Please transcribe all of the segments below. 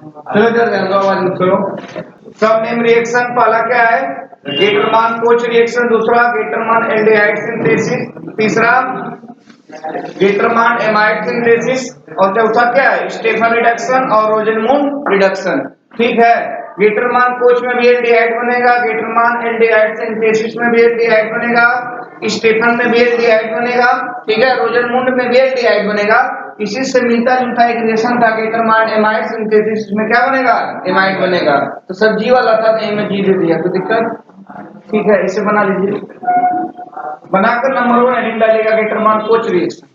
चलो जरा ध्यान दो, आवाज मत करो। सब नेम रिएक्शन पहला क्या है? गेटरमान कोच रिएक्शन, दूसरा गेटरमान एल्डिहाइड सिंथेसिस, तीसरा गेटरमान एमाइड सिंथेसिस, और चौथा क्या है? स्टेफन रिडक्शन और रोजेनमुंड रिडक्शन। ठीक है, गेटरमान कोच में भी एल्डिहाइड बनेगा, गेटरमान एल्डिहाइड सिंथेसिस में भी एल्डिहाइड बनेगा, स्टेफन में भी एल्डिहाइड बनेगा, ठीक है, रोजेनमुंड में भी एल्डिहाइड बनेगा। इसी से मिलता जुलता एक रिएक्शन था गेटरमान एमाइड सिंथेसिस में क्या बनेगा? एमाइड बनेगा। तो सब जी वाला था, कहीं में जी दे दिया, कोई दिक्कत? ठीक है, इसे बना लीजिए। बनाकर नंबर 1 हेडिंग डालेगा गेटरमान कोच रिएक्शन।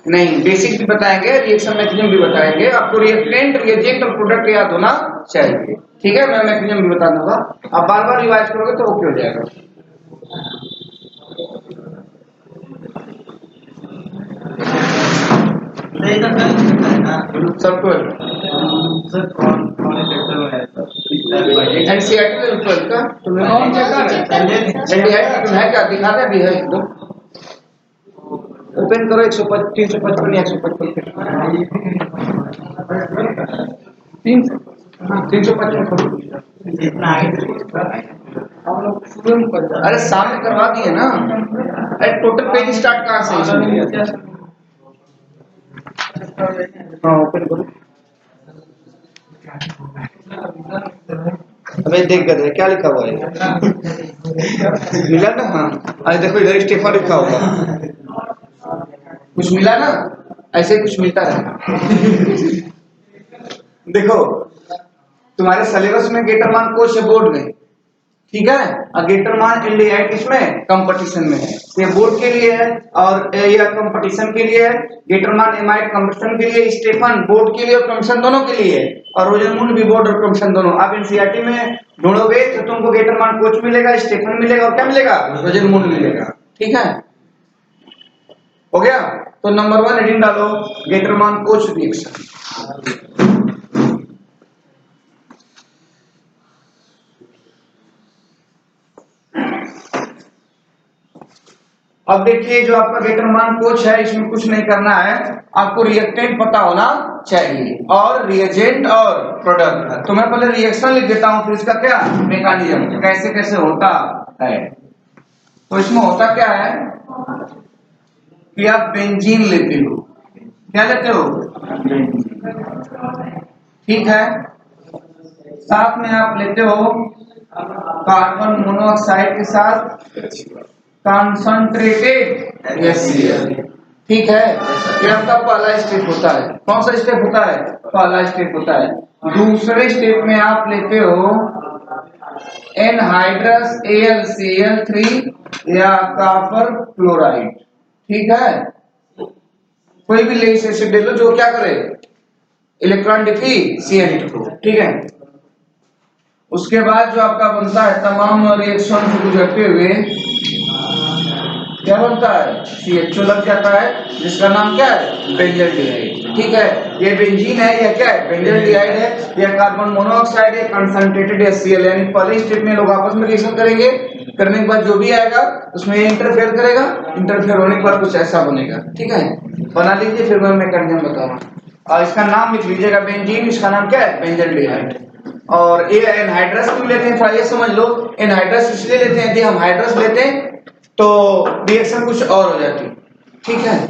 नहीं, बेसिक भी बताएंगे, रिएक्शन मैकेनिज्म भी बताएंगे, आपको रिएक्टेंट, रिएजेंट और प्रोडक्ट याद होना चाहिए। ठीक है, मैं मैकेनिज्म भी बता दूंगा, आप बार बार रिवाइज करोगे तो ओके हो जाएगा। सब एनसीईआरटी में 12 का तुम्हें कौन सा एनडीआई है क्या? दिखाते भी है एकदम। ओपन करो 355 या 155 355 अरे सामने करवा दिए ना। अरे टोटल पेज स्टार्ट कहाँ से? हाँ ओपन करो। अबे देख गए क्या लिखा हुआ है? मिला ना? हाँ अरे देखो इधर स्टेफन लिखा हुआ, कुछ मिला ना? ऐसे कुछ मिलता है। देखो तुम्हारे सिलेबस में गेटरमान कोच है बोर्ड में, ठीक है, और गेटरमान एल्डिहाइड इसमें कंपटीशन में है। ये बोर्ड के लिए है और ये कंपटीशन के लिए है। गेटरमान एमाइड कंपटीशन के लिए, स्टेफन बोर्ड के लिए और कंपटीशन दोनों के लिए, और रोजेनमुंड भी बोर्ड और कंपटीशन दोनों। आप एनसीईआरटी में ढूंढोगे तो तुमको गेटरमान कोच मिलेगा, स्टेफन मिलेगा और क्या मिलेगा? रोजेनमुंड मिलेगा। ठीक है, हो गया? तो नंबर 1 हेडिंग डालो गेटरमान कोच रिएक्शन। अब देखिए जो आपका गेटरमान कोच है इसमें कुछ नहीं करना है, आपको रिएक्टेंट पता होना चाहिए और रिएजेंट और प्रोडक्ट। तो मैं पहले रिएक्शन लिख देता हूं, फिर इसका क्या मैकेनिज्म कैसे कैसे होता है। तो इसमें होता क्या है कि आप बेंजीन लेते हो, क्या लेते हो? ठीक है, साथ में आप लेते हो कार्बन मोनोऑक्साइड के साथ कंसंट्रेटेड HCl। ठीक है, ये आपका पहला स्टेप होता है। कौन सा स्टेप होता है? पहला स्टेप होता है। दूसरे स्टेप में आप लेते हो एनहाइड्रस AlCl3 या कॉपर क्लोराइड। ठीक है, कोई भी लेस एसिड ले लो जो क्या करे? इलेक्ट्रॉन डिफिशिएंट को। ठीक है, उसके बाद जो आपका बनता है तमाम रिएक्शन से गुजरते हुए क्या बनता है? CHO लग जाता है, जिसका नाम क्या है? बेंजल्डिहाइड। ठीक है, ये बेंजीन है, यह क्या है? बेंजल्डिहाइड है, यह कार्बन मोनोऑक्साइड है, कंसंट्रेटेड HCl। यानी पहले स्टेप में लोग आपस में रिएक्शन करेंगे, करने के बाद जो भी आएगा उसमें इंटरफेयर करेगा, इंटरफेयर होने के बाद कुछ ऐसा बनेगा। ठीक है, बना लीजिए, फिर मैं मैकेनिज्म बताऊंगा। और इसका नाम लिख लीजिएगा बेंजीन, इसका नाम क्या है? बेंजल्डिहाइड। और ये एनहाइड्रस क्यों लेते हैं थोड़ा ये समझ लो। एनहाइड्रस इसलिए लेते हैं, यदि हम हाइड्रस लेते हैं तो रिएक्शन कुछ और हो जाती। ठीक है,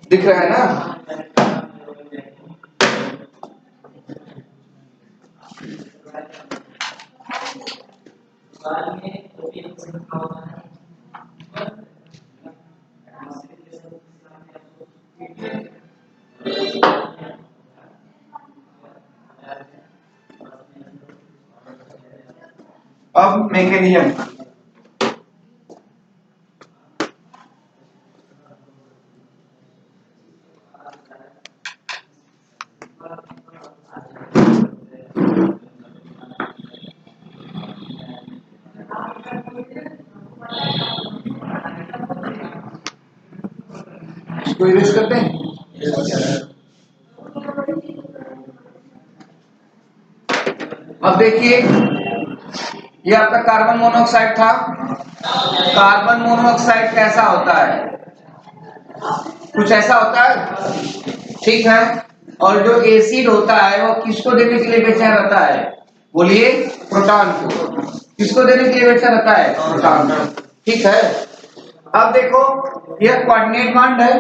दिख रहा है ना? अब मैकेनिज्म इसको इरेज करते हैं। अब देखिए ये आपका कार्बन मोनोऑक्साइड था। कार्बन मोनोऑक्साइड कैसा होता है? कुछ ऐसा होता है, ठीक है। और जो एसिड होता है वो किसको देने के लिए बेचैन रहता है? बोलिए, प्रोटॉन को। किसको देने के लिए बेचैन रहता है? प्रोटॉन को, ठीक है। अब देखो यह कोऑर्डिनेट बॉन्ड है।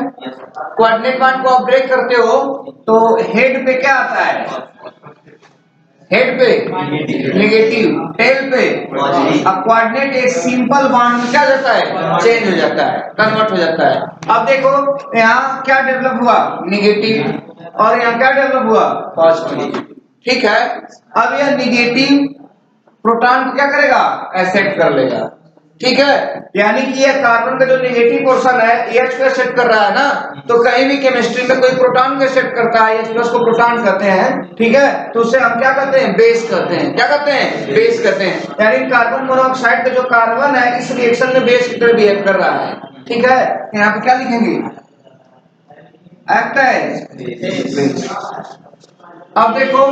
कोऑर्डिनेट बॉन्ड को आप ब्रेक करते हो तो हेड पे क्या आता है? हेड पे नेगेटिव, टेल पे अब कोऑर्डिनेट एक सिंपल बॉन्ड में क्या हो जाता है? चेंज हो जाता है, कन्वर्ट हो जाता है। अब देखो यहाँ क्या डेवलप हुआ? नेगेटिव, और यहाँ क्या डेवलप हुआ? पॉजिटिव, ठीक है। अब यह नेगेटिव प्रोटॉन को क्या करेगा? एक्सेप्ट कर लेगा, ठीक है। यानी कि ये कार्बन का जो नेगेटिव पोर्शन है H को एक्सेप्ट कर रहा है ना, तो कहीं भी केमिस्ट्री में कोई प्रोटॉन को एक्सेप्ट करता है, H+ को प्रोटॉन कहते हैं, ठीक है। तो उसे हम क्या कहते हैं? बेस कहते हैं। क्या कहते हैं? बेस कहते हैं। यानी कार्बन मोनोऑक्साइड का जो कार्बन है इस रिएक्शन में बेस की तरह बिहेव कर रहा है, ठीक है। यहाँ पे क्या लिखेंगे? Act as. अब देखो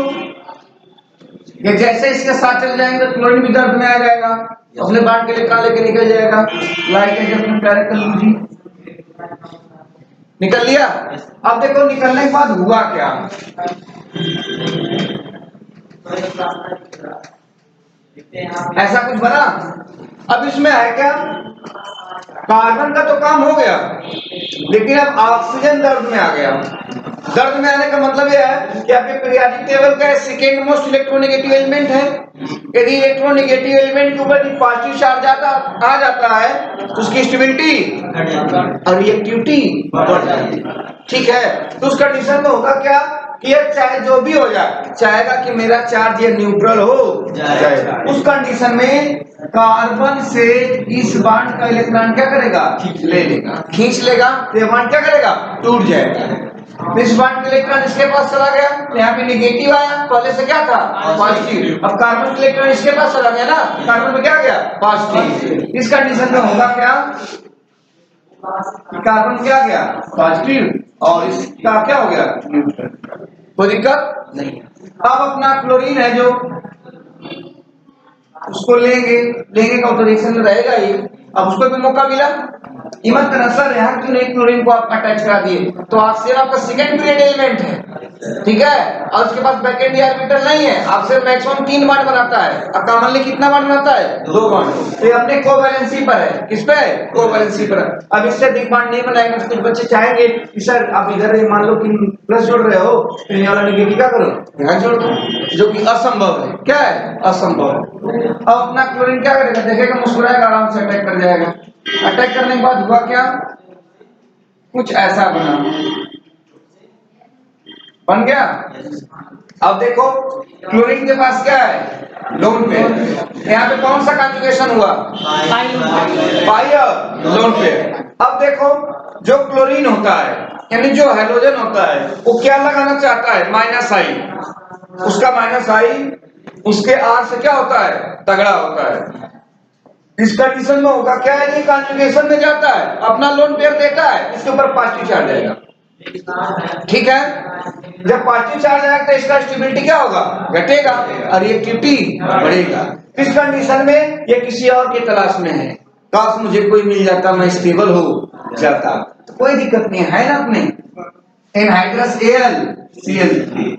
ये जैसे इसके साथ चल जाएंगे तो क्लोरीन भी दर्द में आ जाएगा, अपने बांट के लिए काले के निकल जाएगा। लाइक एज अपने प्यारे कल्लू जी निकल लिया। अब देखो निकलने के बाद हुआ क्या? ऐसा कुछ बना। अब इसमें है क्या? कार्बन का तो काम हो गया, लेकिन अब ऑक्सीजन दर्द में आ गया। दर्द में आने का मतलब यह है कि आपके पीरियोडिक टेबल का सेकेंड मोस्ट इलेक्ट्रोनेगेटिव एलिमेंट है। यदि इलेक्ट्रोनेगेटिव एलिमेंट के ऊपर पॉजिटिव चार्ज आ जाता है तो उसकी स्टेबिलिटी और रिएक्टिविटी बढ़ जाती है, ठीक है। तो उस कंडीशन में होगा क्या कि ये चाहे जो भी हो जाए, चाहेगा कि मेरा चार्ज ये न्यूट्रल हो जाए। उस कंडीशन में कार्बन से इस बॉन्ड का इलेक्ट्रॉन क्या करेगा? ले लेगा, खींच लेगा, तो ये बॉन्ड क्या करेगा? टूट जाएगा। इस बॉन्ड का इलेक्ट्रॉन इसके पास चला गया तो यहाँ पे नेगेटिव आया, पहले से क्या था? पॉजिटिव। अब कार्बन का इलेक्ट्रॉन इसके पास चला गया ना, कार्बन में क्या गया? पॉजिटिव। इस कंडीशन में होगा क्या? कार्बन क्या गया? पॉजिटिव, और इसका क्या हो गया? न्यूट्रल। कोई दिक्कत नहीं। अब अपना क्लोरीन है जो, उसको लेंगे का ऑटोरिएक्शन में रहेगा ही। अब उसको भी मौका मिला, हिम्मत करना सर यहाँ क्यों नहीं क्लोरीन को आप अटैच करा दिए? तो ऑक्सीजन आपका सेकंड पीरियड एलिमेंट है, ठीक है, और उसके पास बैकेंड ऑर्बिटल नहीं है। ऑक्सीजन मैक्सिमम 3 बॉन्ड बनाता है, अब कॉमनली कितना बॉन्ड बनाता है? 2 बॉन्ड। तो ये अपने कोवैलेंसी पर है। किस पे? कोवैलेंसी पर। अब इससे अधिक बॉन्ड नहीं बनाएगा तो कुछ बच्चे चाहेंगे कि सर आप इधर मान लो कि प्लस जोड़ रहे हो तो ये वाला नेगेटिव क्या करो? यहाँ जोड़ दो, जो कि असंभव है। क्या है? असंभव। अब अपना क्लोरीन क्या करेगा? देखेगा, मुस्कुराएगा, आराम से अटैक कर जाएगा। अटैक करने के बाद हुआ क्या? कुछ ऐसा बन गया। अब देखो क्लोरीन के पास क्या है? Lone pair. यहाँ पे कौन सा कॉन्जुगेशन हुआ? पाई और लोन पेयर। अब देखो जो क्लोरीन होता है यानी जो हेलोजन होता है वो क्या लगाना चाहता है? -I। उसका -I उसके R से क्या होता है? तगड़ा होता है। इस कंडीशन में होगा क्या है? ये कॉन्जुगेशन में जाता है, अपना लोन पेयर देता है, इसके ऊपर पॉजिटिव चार्ज आएगा, ठीक है। जब पॉजिटिव चार्ज आएगा तो इसका स्टेबिलिटी क्या होगा? घटेगा और रिएक्टिविटी बढ़ेगा। इस कंडीशन में ये किसी और की तलाश में है, काश मुझे कोई मिल जाता, मैं स्टेबल हो जाता। तो कोई दिक्कत नहीं है ना। अपने एनहाइड्रस AlCl3,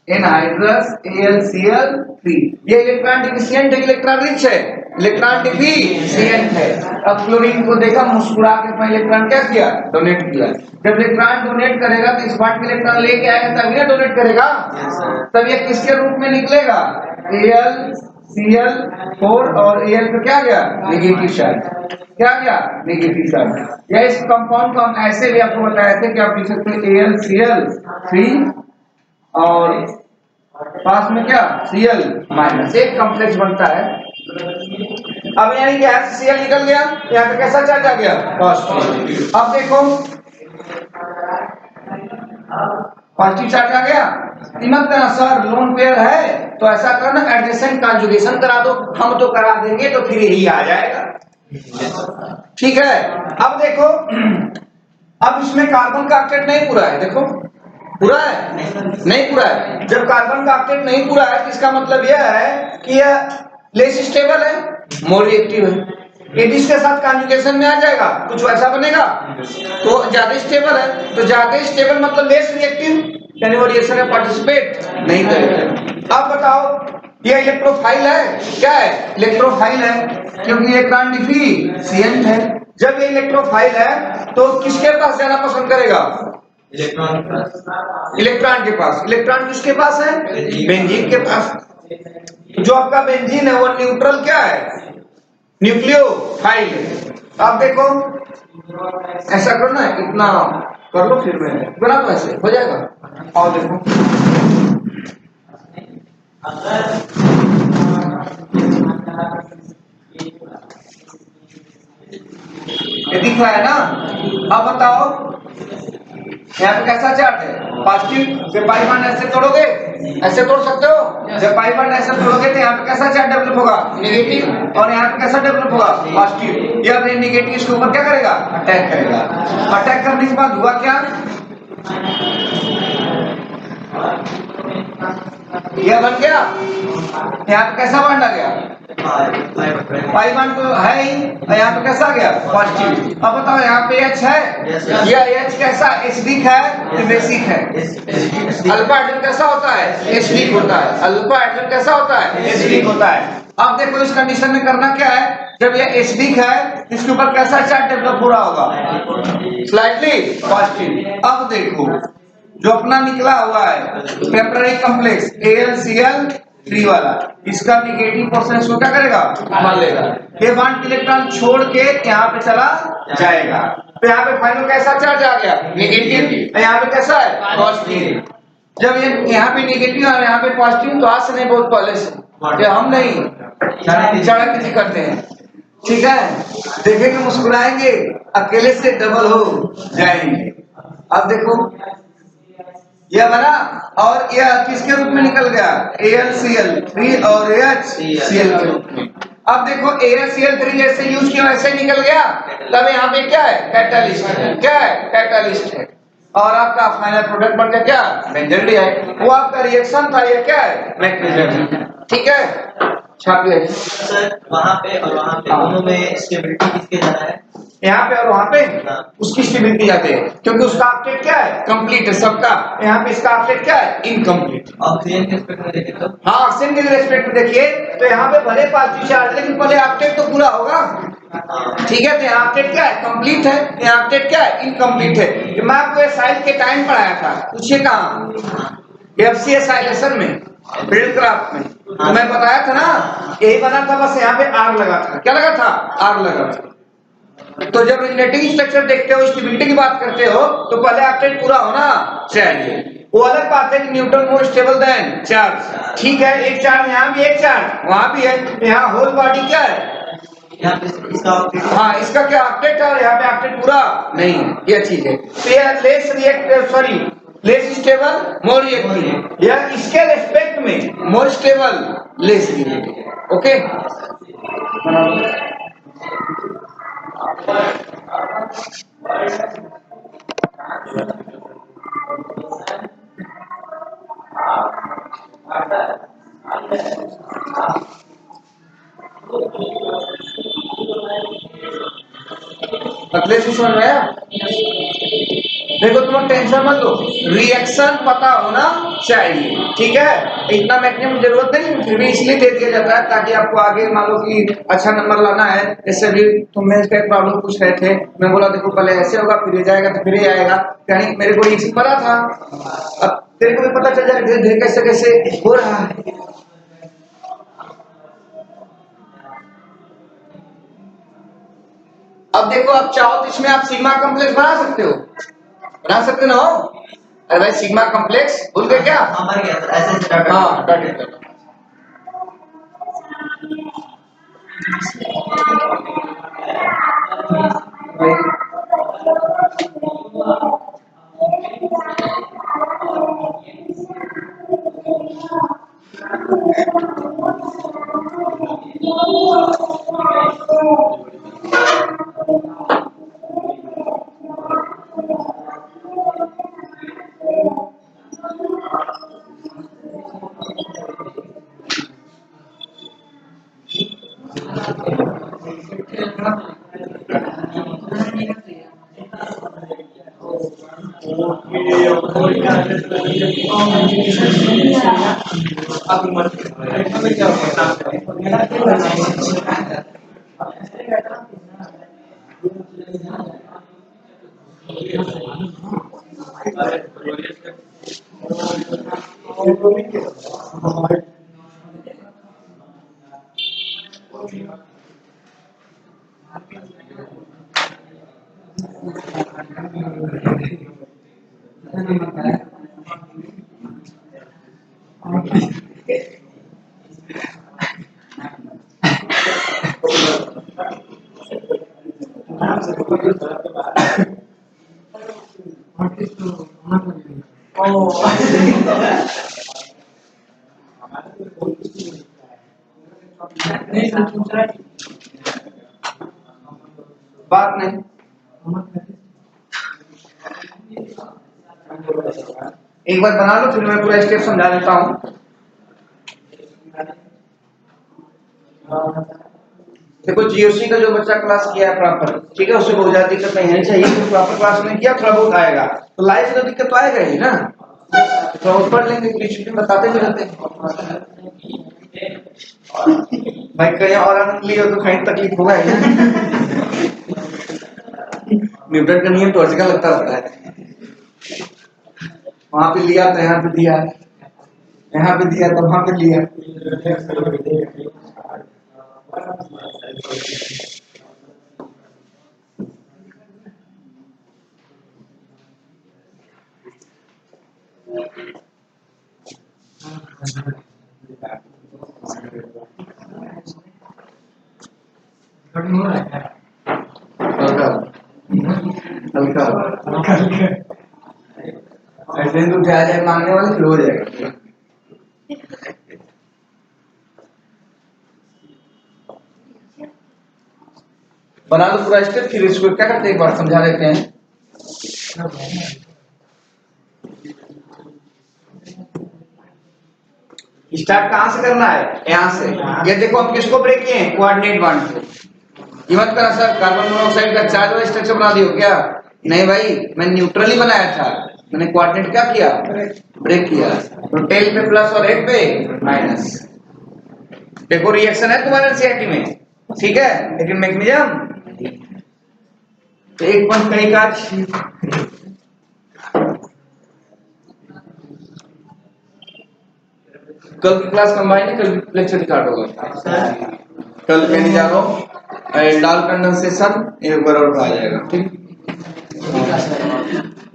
एनहाइड्रस AlCl3 ये इलेक्ट्रॉन डिफिशिएंट है, इलेक्ट्रॉन रिच है, इलेक्ट्रॉन डिफिशिएंट है। अब क्लोरीन को देखा, मुस्कुरा के अपना इलेक्ट्रॉन क्या किया? डोनेट किया। जब इलेक्ट्रॉन डोनेट करेगा तो इस बॉन्ड के इलेक्ट्रॉन लेके आएगा तभी ना डोनेट करेगा। तब ये किसके रूप में निकलेगा? AlCl4 और Al पे क्या गया? Negative charge. क्या गया? Negative charge. या इस कंपाउंड को हम ऐसे भी आपको बताए थे कि आप लिख सकते हैं AlCl3 और पास में क्या? Cl- एक कॉम्प्लेक्स बनता है। अब यानी कि HCl निकल गया, यहाँ पे कैसा चार्ज आ गया? पॉजिटिव। अब देखो पॉजिटिव चार्ज आ गया। हिम्मत करना सर लोन पेयर है तो ऐसा करना एडजेसेंट कॉन्जुगेशन करा दो। हम तो करा देंगे तो फिर यही आ जाएगा, ठीक है। अब देखो अब इसमें कार्बन का ऑक्टेट नहीं पूरा है। देखो पूरा है? नहीं पूरा है। जब कार्बन का ऑक्टेट नहीं पूरा है तो इसका मतलब यह है कि यह लेस स्टेबल है, मोर रिएक्टिव है। यदि इसके साथ कॉन्जुगेशन में आ जाएगा कुछ वैसा बनेगा तो ज्यादा स्टेबल है, तो ज्यादा स्टेबल मतलब लेस रिएक्टिव, यानी वो रिएक्शन में पार्टिसिपेट नहीं करेगा। अब बताओ ये इलेक्ट्रोफाइल है, क्या है? इलेक्ट्रोफाइल है क्योंकि इलेक्ट्रॉन डिफिशिएंट है। जब ये इलेक्ट्रोफाइल है तो किसके पास जाना पसंद करेगा? इलेक्ट्रॉन के पास। इलेक्ट्रॉन किसके पास है? बेंजीन के पास। जो आपका बेंजीन है वो न्यूट्रल क्या है? न्यूक्लियोफाइल। आप देखो ऐसा करो ना, इतना कर लो, फिर मैं बना तो ऐसे हो जाएगा। और देखो ये दिख रहा है ना? अब बताओ यहाँ पे कैसा चार्ट है? पॉजिटिव। जब पाई बॉन्ड ऐसे तोड़ोगे, ऐसे तोड़ सकते हो, जब पाई बॉन्ड ऐसे तोड़ोगे तो यहाँ पे कैसा चार्ट डेवलप होगा? नेगेटिव। और यहाँ पे कैसा डेवलप होगा? पॉजिटिव। यह नेगेटिव इसके ऊपर क्या करेगा? अटैक करेगा। अटैक करने के बाद हुआ क्या? यह बन गया, यहाँ पे कैसा बॉन्ड आ गया? पाई बॉन्ड तो है ही, यहाँ पे कैसा आ गया? पॉजिटिव। अब बताओ यहाँ पे H है, यह H कैसा? एसिडिक है कि बेसिक है? अल्फा हाइड्रोजन कैसा होता है? एसिडिक होता है। अल्फा हाइड्रोजन कैसा होता है? एसिडिक होता है। अब देखो इस कंडीशन में करना क्या है? जब यह एसिडिक है इसके ऊपर कैसा चार्ज डेवलप हो रहा होगा? Slightly positive. अब देखो जो अपना निकला हुआ है टेम्पररी कॉम्प्लेक्स AlCl3 वाला, इसका निगेटिव पोर्शन इसको क्या करेगा? मान लेगा। ये बॉन्ड इलेक्ट्रॉन छोड़ के यहाँ पे चला जाएगा, तो यहाँ पे फाइनल कैसा चार्ज आ गया? नेगेटिव। यहाँ पे कैसा है? पॉजिटिव। जब ये यहाँ पे नेगेटिव और यहाँ पे पॉजिटिव, तो आज से नहीं बहुत पहले से, हम नहीं चाणक्य जी करते हैं, ठीक है? देखेंगे मुस्कुराएंगे, अकेले से डबल हो जाएंगे। अब देखो यह बना और यह किसके रूप में निकल गया? AlCl3 और HCl के रूप में। अब देखो AlCl3 जैसे यूज किया वैसे निकल गया, तब यहाँ पे क्या है? कैटालिस्ट है। क्या है? कैटालिस्ट है। और आपका फाइनल प्रोडक्ट बन गया क्या? बेंजीन है। वो आपका रिएक्शन था, ये क्या है? मैग्नीशियम। ठीक है, छापिए सर। वहाँ पे और वहाँ पे दोनों में स्टेबिलिटी किसके ज्यादा है? यहाँ पे और वहाँ पे उसकी स्टेबिलिटी जाते हैं, क्योंकि उसका ऑक्टेट क्या है? कंप्लीट है सबका। यहाँ पे इसका ऑक्टेट क्या है? इनकम्प्लीट। ऑक्सीजन के रिस्पेक्ट में देखें तो, हाँ ऑक्सीजन के रिस्पेक्ट में देखिए तो यहाँ पे भले पॉजिटिव चार्ज, लेकिन पहले ऑक्टेट तो पूरा होगा, ठीक है? तो यहाँ ऑक्टेट क्या है? कंप्लीट है। यहाँ ऑक्टेट क्या है? इनकम्प्लीट है। मैं आपको साइड के टाइम पढ़ाया था, पूछिए कहाँ? FCS साइलेशन में, फील्डक्राफ्ट में, तो मैं बताया था ना, यही बना था, बस यहाँ पे आर लगा था। क्या लगा था? आर लगा था। तो जब रिलेटिव स्ट्रक्चर देखते हो, स्टेबिलिटी की बात करते हो, तो पहले ऑक्टेट पूरा होना चाहिए। वो अलग बात है कि neutron more stable than charge, ठीक है? एक चार्ज यहाँ भी, एक चार्ज वहां भी है, यहाँ होल बॉडी क्या है? यहाँ पे इसका ऑक्टेट, हाँ इसका क्या ऑक्टेट है और यहाँ पे ऑक्टेट पूरा नहीं है, ये चीज है। तो ये less reactive, sorry less stable more reactive, या इसके रेस्पेक्ट में more stable less reactive. Okay, अगले से समझ में आया? देखो तुम टेंशन मत लो, रिएक्शन पता होना चाहिए, ठीक है? इतना मैक्सिमम जरूरत नहीं, फिर भी इसलिए दे दिया जाता है ताकि आपको आगे मान लो कि अच्छा नंबर लाना है। जैसे भी तुम मेरे से प्रॉब्लम पूछ रहे थे, मैं बोला देखो पहले ऐसे होगा, फिर ये जाएगा तो फिर ये आएगा, यानी मेरे को इसी पता था, अब तेरे को भी पता चल जाएगा धीरे धीरे कैसे कैसे हो रहा है। अब देखो आप चाहो तो इसमें आप सिग्मा कॉम्प्लेक्स बना सकते हो, बना सकते ना हो? अरे भाई सिग्मा कॉम्प्लेक्स भूल गए क्या? हमारे क्या सर, ऐसे हाँ डॉटेड कर बात नहीं, एक बार बना लो फिर मैं पूरा स्टेप समझा देता हूँ। देखो जीओसी का जो बच्चा क्लास किया है प्रॉपर, ठीक है, उसे बहुत ज्यादा दिक्कत नहीं है चाहिए, तो प्रॉपर क्लास में किया थोड़ा बहुत आएगा, तो लाइफ में दिक्कत तो आएगा ही ना, तो और पढ़ लेंगे, बीच में बताते भी रहते हैं भाई, कहीं और आनंद लियो तो कहीं तकलीफ होगा ही ना। न्यूटन का नियम तो हर जगह लगता रहता है, वहां पे लिया तो यहाँ पे दिया, यहाँ पे दिया तो वहां पे लिया। हल्का ऐसे तो क्या जाए मांगने वाले फिर हो जाएगा। बना लो पूरा स्टेप, फिर इसको क्या करते हैं एक बार समझा देते हैं। स्टार्ट कहां से करना है, यहां से। ये देखो हम किसको ब्रेक किए हैं, कोऑर्डिनेट बॉन्ड को। ये मत करा सर कार्बन मोनोऑक्साइड का चार्ज वाला स्ट्रक्चर बना दियो क्या, नहीं भाई, मैंने न्यूट्रल ही बनाया था, मैंने कोऑर्डिनेट क्या किया, ब्रेक किया। तो टेल पे प्लस और हेड पे माइनस। देखो रिएक्शन है तुम्हारे एनसीईआरटी में, ठीक है, लेकिन मैकेनिज्म तो एक पॉइंट कहीं का। कल की क्लास कंबाइन है, कल लेक्चर रिकॉर्ड होगा, कल कहने जा रहा हूँ डाल कंडेंसेशन एक बार और आ जाएगा, ठीक।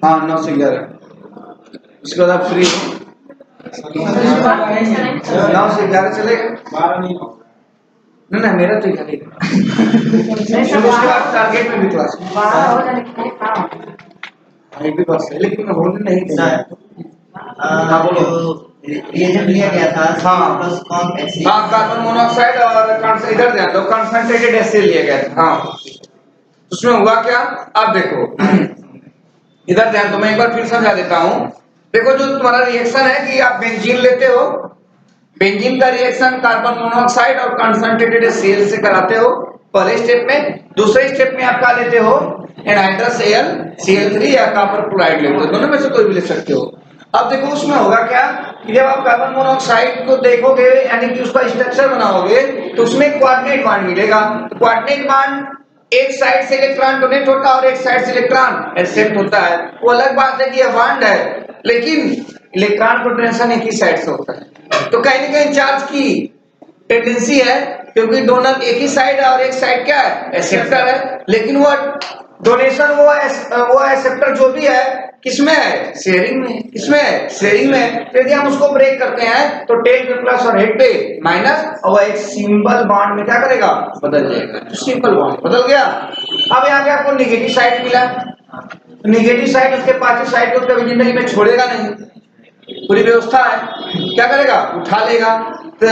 हाँ 9 से 11, उसके बाद आप फ्री 9 से 11 चलेगा, नहीं मेरा तो उसके बाद टारगेट में भी क्लास एक भी बस है, लेकिन मैं होने नहीं देना। हाँ बोलो, ये जब लिया गया था प्लस कॉम एक्सी, हाँ कार्बन मोनोऑक्साइड और इधर ध्यान दो कंसंट्रेटेड एसिड लिया गया था, हाँ उसमें हुआ क्या, आप देखो इधर ध्यान दो, मैं एक बार फिर समझा देता हूँ। देखो जो तुम्हारा रिएक्शन है कि आप बेंजीन लेते हो, बेंजीन का रिएक्शन कार्बन मोनोऑक्साइड और कंसंट्रेटेड एसिड से कराते हो पहले स्टेप में, दूसरे स्टेप में आप क्या लेते हो, एनहाइड्रस Cl3 या कॉपर क्लोराइड लेते हो, दोनों में से कोई भी ले सकते हो। अब देखो उसमें होगा क्या कि जब आप कार्बन मोनोऑक्साइड को देखोगे यानी कि उसका स्ट्रक्चर बनाओगे तो उसमें कोऑर्डिनेट बॉन्ड मिलेगा। तो कोऑर्डिनेट बॉन्ड एक साइड से इलेक्ट्रॉन डोनेट होता है और एक साइड से इलेक्ट्रॉन एक्सेप्ट होता है। वो अलग बात है कि यह बॉन्ड है, लेकिन इलेक्ट्रॉन को डोनेशन एक ही साइड से होता है। तो कहीं ना कहीं चार्ज की टेंडेंसी है, क्योंकि डोनर एक ही साइड है और एक साइड क्या है, एक्सेप्टर है, लेकिन वो डोनेशन वो एक्सेप्टर जो भी है किसमें है, शेयरिंग में, किसमें है, शेयरिंग में। तो यदि हम उसको ब्रेक करते हैं तो टेल पे प्लस और हेड पे माइनस, और एक सिंपल बॉन्ड में क्या करेगा, बदल जाएगा। तो सिंपल बॉन्ड बदल गया। अब यहाँ पे आपको नेगेटिव साइड मिला, नेगेटिव साइड उसके पास साइड को कभी जिंदगी में छोड़ेगा नहीं, पूरी व्यवस्था है, क्या करेगा, उठा लेगा। तो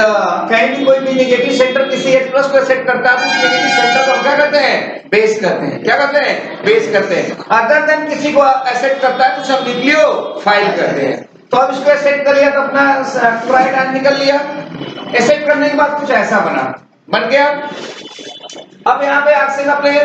कहीं भी कोई भी नेगेटिव सेंटर किसी H+ को सेट करता है तो उस नेगेटिव सेंटर को हम क्या करते हैं, बेस करते हैं, क्या करते हैं, बेस करते हैं। अदर देन किसी को एसेट करता है तो सब न्यूक्लियोफाइल करते हैं। तो अब इसको एसेट कर लिया तो अपना क्लोराइड आयन निकल लिया, एसेट करने के बाद कुछ ऐसा बन गया। अब यहाँ पे ऑक्सीजन अपने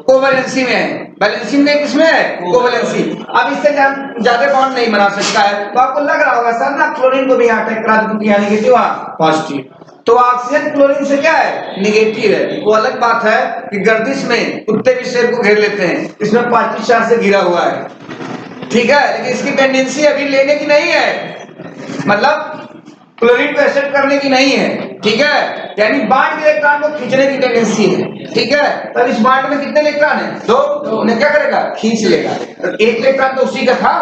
कोवैलेंसी में है, बैलेंसिंग में किसमें है, कोवैलेंसी। अब इससे ज्यादा बॉन्ड नहीं बना सकता है, तो आपको लग रहा होगा सर ना क्लोरीन को भी यहाँ अटैक करा दूं, यहाँ नेगेटिव पॉजिटिव, तो ऑक्सीजन क्लोरीन से क्या है, नेगेटिव है। वो अलग बात है कि गर्दिश में कुत्ते भी शेर को घेर लेते हैं, इसमें पॉजिटिव चार्ज से घिरा हुआ है, ठीक है, लेकिन इसकी टेंडेंसी अभी लेने की नहीं है, मतलब क्लोरीन को एक्सेप्ट करने की नहीं है, ठीक है, यानी बांड के इलेक्ट्रॉन को खींचने की टेंडेंसी है, ठीक है। तब इस बांड में कितने इलेक्ट्रॉन है, दो, उन्हें क्या करेगा, खींच लेगा। तो एक इलेक्ट्रॉन तो उसी का था,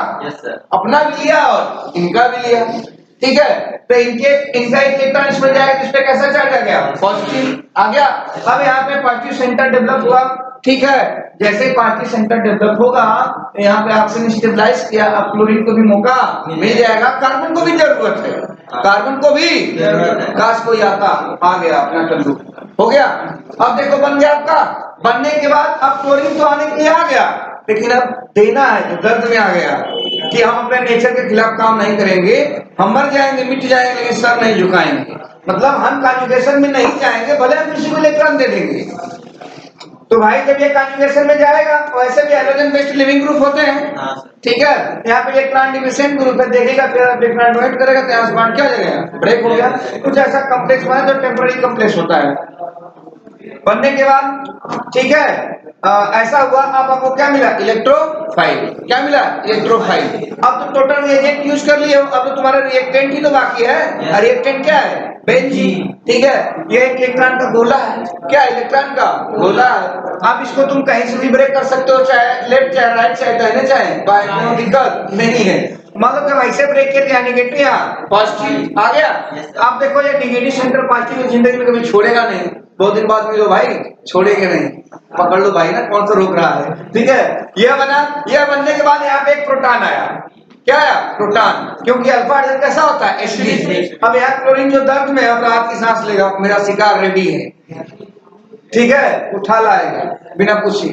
अपना भी लिया और इनका भी लिया, ठीक है। तो इनका एक इलेक्ट्रॉन इसमें जाएगा, तो इस पे कैसा चार्ज आ गया, पॉजिटिव आ गया। अब यहाँ पे पॉजिटिव सेंटर डेवलप हुआ, ठीक है, जैसे पॉजिटिव सेंटर डेवलप होगा तो यहाँ पे ऑक्सीजन स्टेबलाइज किया, अब क्लोरीन को भी मौका मिल जाएगा, कार्बन को भी जरूरत है, कार्बन को भी काश कोई आता, आ गया अपना टल्लू, हो गया। अब देखो बन गया आपका, बनने के बाद अब क्लोरीन तो आने के लिए आ गया, लेकिन अब देना है तो दर्द में आ गया कि हम अपने नेचर के खिलाफ काम नहीं करेंगे, हम मर जाएंगे, मिट जाएंगे, लेकिन सर नहीं झुकाएंगे, मतलब हम कॉन्जुगेशन में नहीं जाएंगे, भले हम किसी को इलेक्ट्रॉन दे देंगे। तो भाई जब ये कॉन्जुगेशन में जाएगा, वैसे भी हाइड्रोजन बेस्ड लिविंग ग्रुप होते हैं, ठीक है, यहाँ पे इलेक्ट्रॉन डिविशन ग्रुप है, देखेगा फिर इलेक्ट्रॉन डोनेट करेगा, तो यहाँ से बॉन्ड क्या हो जाएगा, ब्रेक हो गया। कुछ ऐसा कॉम्प्लेक्स बना जो टेम्पररी कॉम्प्लेक्स होता है, बनने के बाद, ठीक है, ऐसा हुआ। अब आपको क्या मिला, इलेक्ट्रोफाइल, क्या मिला, इलेक्ट्रोफाइल। अब तो टोटल रिएजेंट यूज कर लिए हो, अब तो तुम्हारा रिएक्टेंट ही तो बाकी है, रिएक्टेंट क्या है, बेंजीन, ठीक है, ये एक इलेक्ट्रॉन का गोला है, क्या इलेक्ट्रॉन का गोला है। अब इसको तुम कहीं से भी ब्रेक कर सकते हो, चाहे लेफ्ट चाहे राइट चाहे दाहिने चाहे बाएं, कोई दिक्कत नहीं है। मान लो कि ऐसे ब्रेक किया, नेगेटिव या पॉजिटिव आ गया। अब देखो ये नेगेटिव सेंटर पॉजिटिव जिंदगी में कभी छोड़ेगा नहीं, 2 दिन बाद मिलो भाई, छोड़ेंगे नहीं, पकड़ लो भाई ना, कौन सा रोक रहा है, ठीक है। यह बना, यह बनने के बाद यहाँ पे एक प्रोटॉन आया, क्या आया, प्रोटॉन, क्योंकि अल्फा हाइड्रोजन कैसा होता है, एसिडिक। अब यहाँ क्लोरीन जो दर्द में, अब रात की सांस लेगा, मेरा शिकार रेडी है, ठीक है, उठा लाएगा बिना पूछे।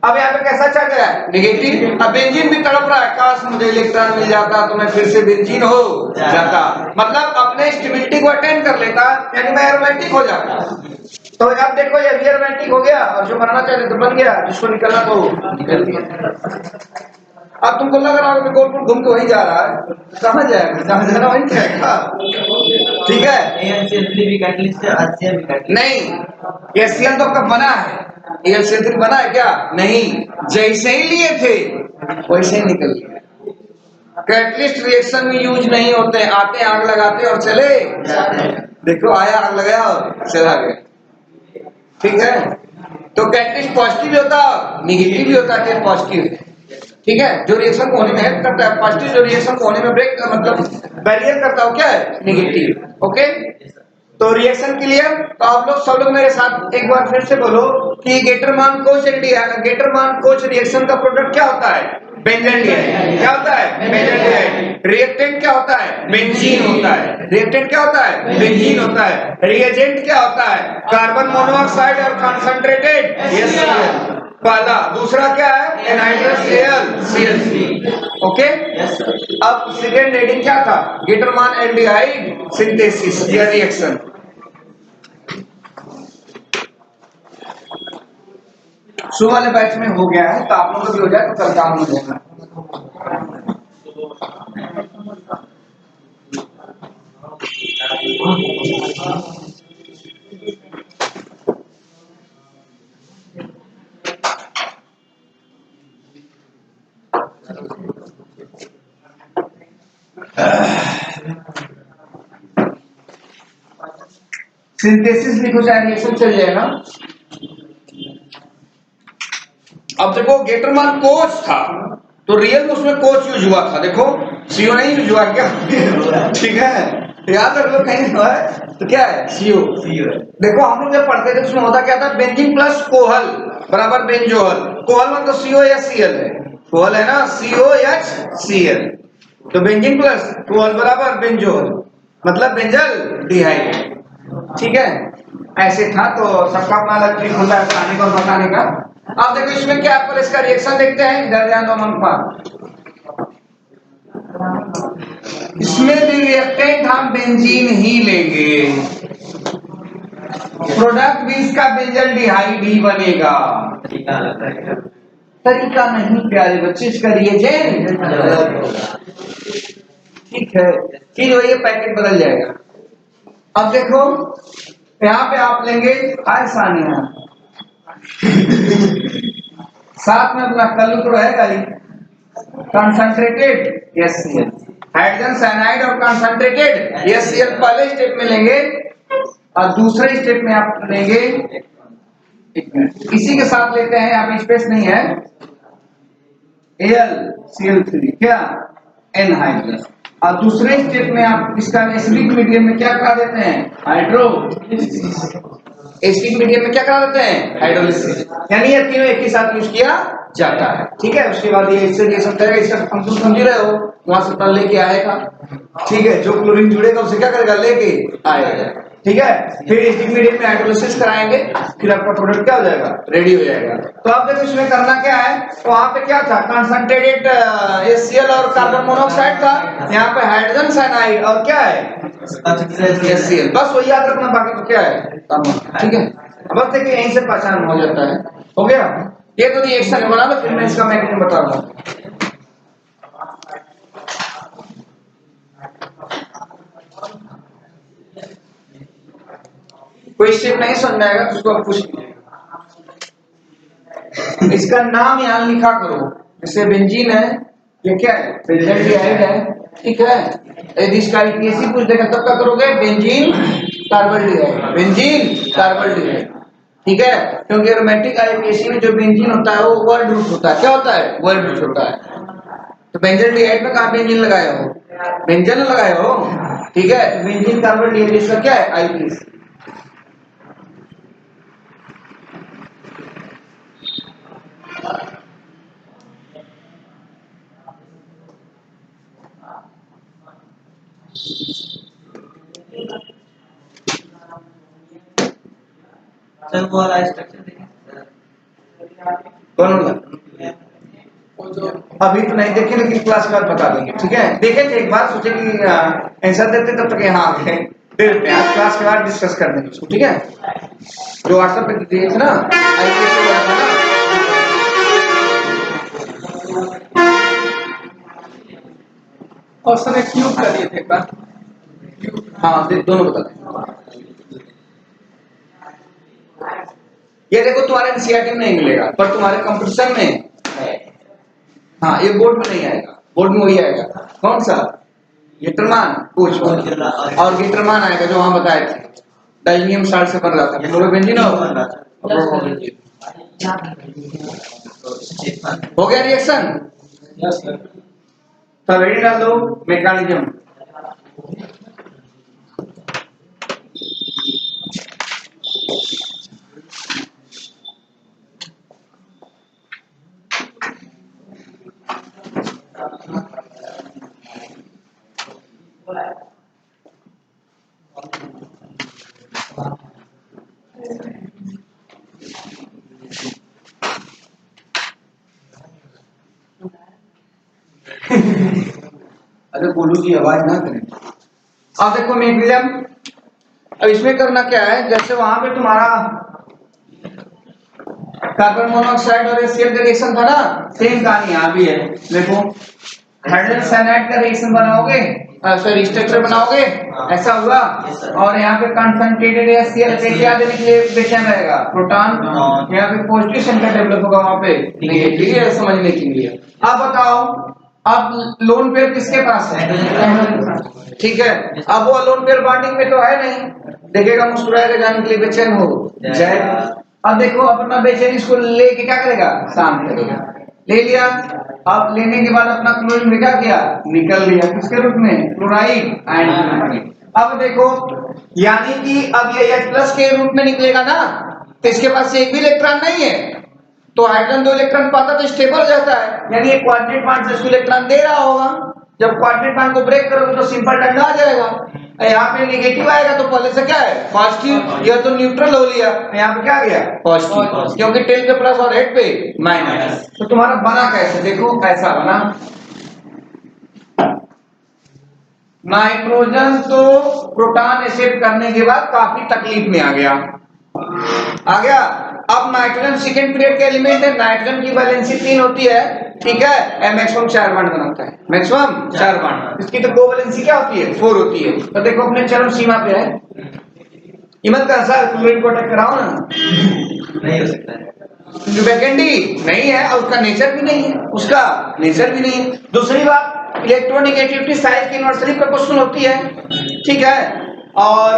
अब यहाँ पे कैसा चल रहा है, नेगेटिव। अब बेंजीन भी तड़प रहा है, काश मुझे इलेक्ट्रॉन मिल जाता तो मैं फिर से बेंजीन हो जाता, मतलब अपने स्टेबिलिटी को अटेंड कर लेता, यानी मैं एरोमेटिक हो जाता। तो अब देखो ये भी एरोमेटिक हो गया, और जो बनाना चाहते तो बन गया, जिसको निकलना तो निकल गया। अब तुमको लग रहा है गोल गोल घूम के वहीं जा रहा है, कहाँ जाएगा, जहाँ जाना वहीं जाएगा, ठीक है। नहीं, ये सीएल तो कब बना है, AlCl3 बना है क्या, नहीं, जैसे ही लिए थे वैसे ही निकल गया। कैटलिस्ट रिएक्शन में यूज नहीं होते, आते आग लगाते और चले, देखो आया आग लगाया और चला गया, ठीक है। तो कैटलिस्ट पॉजिटिव भी होता है, निगेटिव भी होता है, पॉजिटिव, ठीक है, जो रिएक्शन को होने में हेल्प करता है, पॉजिटिव जो रिएक्शन को होने में ब्रेक मतलब बैरियर करता है, क्या है, नेगेटिव, ओके। तो रिएक्शन क्लियर। तो आप लोग सब लोग मेरे साथ एक बार फिर से बोलो कि गेटरमान कोच रिएक्शन का प्रोडक्ट क्या होता है, बेंजीन, क्या होता है, बेंजीन। रिएक्टेंट क्या होता है, बेंजीन होता है, रिएक्टेंट क्या होता है, बेंजीन होता है। रिएजेंट क्या होता है, कार्बन मोनोऑक्साइड और कंसंट्रेटेड HCl, पहला। दूसरा क्या है, एनहाइड्रस CL3, ओके। अब सेकेंड रेडिंग क्या था, गेटरमान एल्डिहाइड सिंथेसिस या रिएक्शन। सुबह वाले बैच में हो गया है, तो आप लोगों को भी हो जाए तो कल काम हो जाएगा। सिंथेसिस लिखो चाहे रिएक्शन चल जाएगा। अब देखो गेटरमान कोच था, तो रियल में उसमें कोच यूज हुआ था, देखो CO नहीं यूज हुआ क्या, ठीक है, याद रख लो कहीं है तो क्या है, CO। देखो हम लोग जब पढ़ते थे उसमें होता क्या था, बेंजीन प्लस कोहल बराबर बेंजोहल, कोहल मतलब COHCl है, कोहल है ना, COHCl, तो बेंजीन प्लस कोहल बराबर बेंजोहल मतलब बेंजल डिहाइड, ठीक है। ऐसे था, तो सबका अपना अलग ट्रिक होता है पढ़ाने का और बताने का। अब देखो इसमें क्या, पर इसका रिएक्शन देखते हैं, इधर ध्यान दो मन पर। इसमें भी रिएक्टेंट हम बेंजीन ही लेंगे, प्रोडक्ट भी इसका बेंजल्डिहाइड ही बनेगा। तरीका अलग रहेगा। तरीका नहीं प्यारे बच्चे, इसका रिएजेंट अलग होगा। ठीक है, फिर वही पैकेट बदल जाएगा। अब देखो यहाँ पे आप लेंगे आसानियां, साथ में अपना कल्लू तो रहेगा ही, कंसंट्रेटेड HCl, हाइड्रोजन साइनाइड और कंसंट्रेटेड HCl पहले स्टेप में लेंगे और दूसरे स्टेप में आप लेंगे, इसी के साथ लेते हैं, यहाँ पे स्पेस नहीं है, AlCl3 क्या एनहाइड्रोजन, और दूसरे स्टेप में आप इसका एसिडिक मीडियम में क्या करा देते हैं, हाइड्रो, एसिडिक मीडियम में क्या करा देते हैं, हाइड्रोलिसिस, यानी ये तीनों एक ही साथ यूज किया जाता है। ठीक है, उसके बाद ये इससे रिएक्शन करेगा, इसका फंक्शन समझ रहे हो, वहां से तल लेके आएगा। ठीक है, जो क्लोरीन जुड़ेगा उसे क्या करेगा, लेके आएगा। ठीक है, फिर एसिडिक मीडियम में हाइड्रोलिसिस कराएंगे, फिर आपका प्रोडक्ट क्या हो जाएगा, रेडी हो जाएगा। तो अब देखो इसमें करना क्या है, वहां पे क्या था, कंसंट्रेटेड HCl और कार्बन मोनोऑक्साइड था, यहाँ पे हाइड्रोजन साइनाइड और क्या है HCl, बस वही याद रखना, बाकी तो क्या है। ठीक है, बस देखिए यहीं से पहचान हो जाता है। हो गया, ये तो रिएक्शन बना लो, फिर मैं इसका मैकेनिज्म बता रहा हूँ। कोई स्टेप नहीं समझ में आएगा तो उसको आप पूछ लीजिए। इसका नाम यहाँ लिखा करो, जैसे बेंजीन है, ये क्या है, बेंजल्डिहाइड है। ठीक है, यदि इसका IPAC पूछ देगा तब क्या करोगे, बेंजीन कार्बल्डिहाइड, बेंजीन कार्बल्डिहाइड। ठीक है, क्योंकि एरोमेटिक IPAC में जो बेंजीन होता है वो वर्ड रूट होता है, क्या होता है, वर्ड रूट होता है। तो बेंजल्डिहाइड में कहाँ बेंजीन लगाए हो, बेंजन लगाए हो। ठीक है, बेंजीन कार्बल्डिहाइड इसका क्या है, IPAC। सर वो वाला स्ट्रक्चर देखें, कौन वाला? अभी तो नहीं देखे, लेकिन क्लास के बाद बता देंगे। ठीक है, देखे थे एक बार, सोचे कि आंसर देते तब तक यहाँ आ गए, फिर क्लास के बाद डिस्कस कर देंगे उसको। ठीक है, जो व्हाट्सएप पे दिए थे ना, और सर एक क्यूब कर दिए थे एक बार। हाँ दोनों बता दें। ये देखो तुम्हारे एनसीईआरटी में नहीं मिलेगा, पर तुम्हारे कंपटीशन में है। हाँ, ये बोर्ड में नहीं आएगा, बोर्ड में वही आएगा, कौन सा, गिटरमान पूछ, और गिटरमान आएगा जो वहां बताए थे, डायनियम साल्ट से बन रहा था, क्लोरोबेंजीन और हो गया रिएक्शन। तो रेडी डाल दो मैकेनिज्म। अरे बोलू की आवाज ना करें। अब देखो मैकेनिज्म, अब इसमें करना क्या है, जैसे वहां पे तुम्हारा कार्बन मोनोऑक्साइड और HCl का रिएक्शन था ना, सेम कहानी यहाँ भी है। देखो हाइड्रोजन साइनाइड का रिएक्शन बनाओगे, सॉरी स्ट्रक्चर बनाओगे, ऐसा हुआ, और यहाँ पे कंसंट्रेटेड HCl पे क्या देने के लिए बेचैन रहेगा, प्रोटॉन, यहाँ पे पॉजिटिव संख्या डेवलप होगा, वहां पे नेगेटिव है, समझने के लिए। अब बताओ, अब लोन पेयर किसके पास है, ठीक है, अब वो लोन पेयर बॉन्डिंग में तो है नहीं, देखेगा मुस्कुराएगा, जाने के लिए बेचैन हो जाएगा। अब देखो अपना बेचैनी इसको लेके क्या करेगा, शांत करेगा, ले लिया। अब लेने के बाद अपना क्लोरीन में क्या किया, निकल लिया, किसके रूप में, क्लोराइड आयन। अब देखो यानी कि अब ये H+ के रूप में निकलेगा ना, तो इसके पास एक भी इलेक्ट्रॉन नहीं है, तो हाइड्रोजन 2 इलेक्ट्रॉन पाता तो स्टेबल हो जाता है, यानी एक क्वाड्रेंट बॉन्ड से इसको इलेक्ट्रॉन दे रहा होगा। जब क्वाड्रेंट बॉन्ड को ब्रेक करोगे तो सिंपल डंडा आ जाएगा, यहाँ पे नेगेटिव आएगा तो पहले से क्या है, पॉजिटिव, यह तो न्यूट्रल हो लिया, यहाँ पे क्या आ गया, पॉजिटिव, क्योंकि टेल पे प्लस और हेड पे माइनस। तो तुम्हारा बना कैसे, देखो कैसा बना, नाइट्रोजन तो प्रोटॉन एक्सेप्ट करने के बाद काफी तकलीफ में आ गया, आ गया। अब नाइट्रोजन सेकेंड पीरियड के एलिमेंट है, नाइट्रोजन की वैलेंसी 3 होती है, ठीक है, मैक्सिमम 4 बॉन्ड बनाता है, मैक्सिमम 4 बॉन्ड। इसकी तो कोवैलेंसी क्या होती है, 4 होती है। तो देखो अपने चरम सीमा पे है, इमत का सर क्लोरीन को अटैक कराओ ना, नहीं हो सकता है। वैकेंडी नहीं है और उसका नेचर भी नहीं है, उसका नेचर भी नहीं है। दूसरी बात, इलेक्ट्रोनेगेटिविटी साइज की इनवर्सली प्रोपोर्शनल होती है, ठीक है, और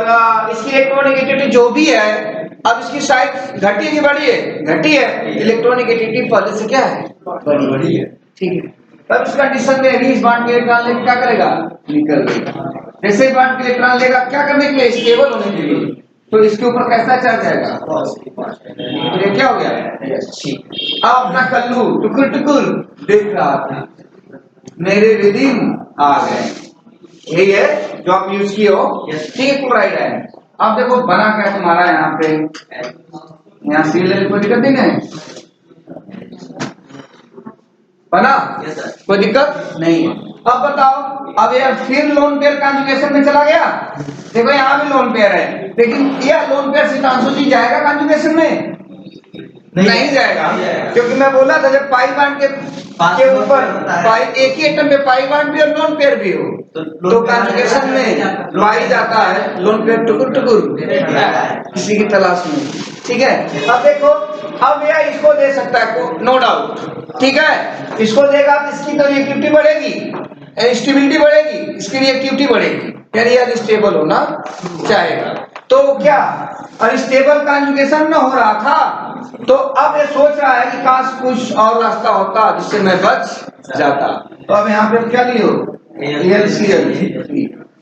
इसकी इलेक्ट्रोनेगेटिविटी जो भी है, अब इसकी साइज घटी की बढ़ी है, घटी है, इलेक्ट्रोनेगेटिविटी पहले से क्या है, बड़ी है, ठीक है। तब इस कंडीशन में अभी इस बॉन्ड के इलेक्ट्रॉन लेकर क्या करेगा, निकल लेगा। जैसे बॉन्ड के इलेक्ट्रॉन लेगा क्या करने के लिए, स्टेबल होने के लिए, तो इसके ऊपर कैसा चढ़ जाएगा, तो ये क्या हो गया, अब अपना कल्लू टुकुर टुकुर देख रहा था, मेरे रिदम आ गए, यही है जो आप यूज किए हो, ठीक है, क्लोराइड है। अब देखो बना क्या तुम्हारा यहाँ पे, यहाँ सील कोई दिक्कत नहीं है, बना कोई दिक्कत नहीं है। अब बताओ, अब ये फिर लोन पेयर कॉन्जुगेशन में चला गया, देखो यहाँ भी लोन पेयर है, लेकिन यह लोन पेयर सिद्धांत जी जाएगा कॉन्जुगेशन में, नहीं जाएगा, क्योंकि मैं बोला था जब पाई बॉन्ड के ऊपर पाई एक ही एटम पे पाई बॉन्ड भी और लोन पेयर भी हो, तो कॉन्जुगेशन में पाई जाता है, लोन पेयर टुकुर टुकुर किसी की तलाश में, ठीक है। अब देखो, अब यह इसको दे सकता है, नो डाउट, ठीक है, इसको देगा तो इसकी तो रिएक्टिविटी बढ़ेगी, स्टेबिलिटी बढ़ेगी, इसकी रिएक्टिविटी बढ़ेगी, यानी यह स्टेबल होना चाहेगा। तो क्या अनस्टेबल कॉन्जुगेशन में हो रहा था, तो अब ये सोच रहा है कि काश कुछ और रास्ता होता जिससे मैं बच जाता। तो अब यहाँ पे क्या लियो, AlCl,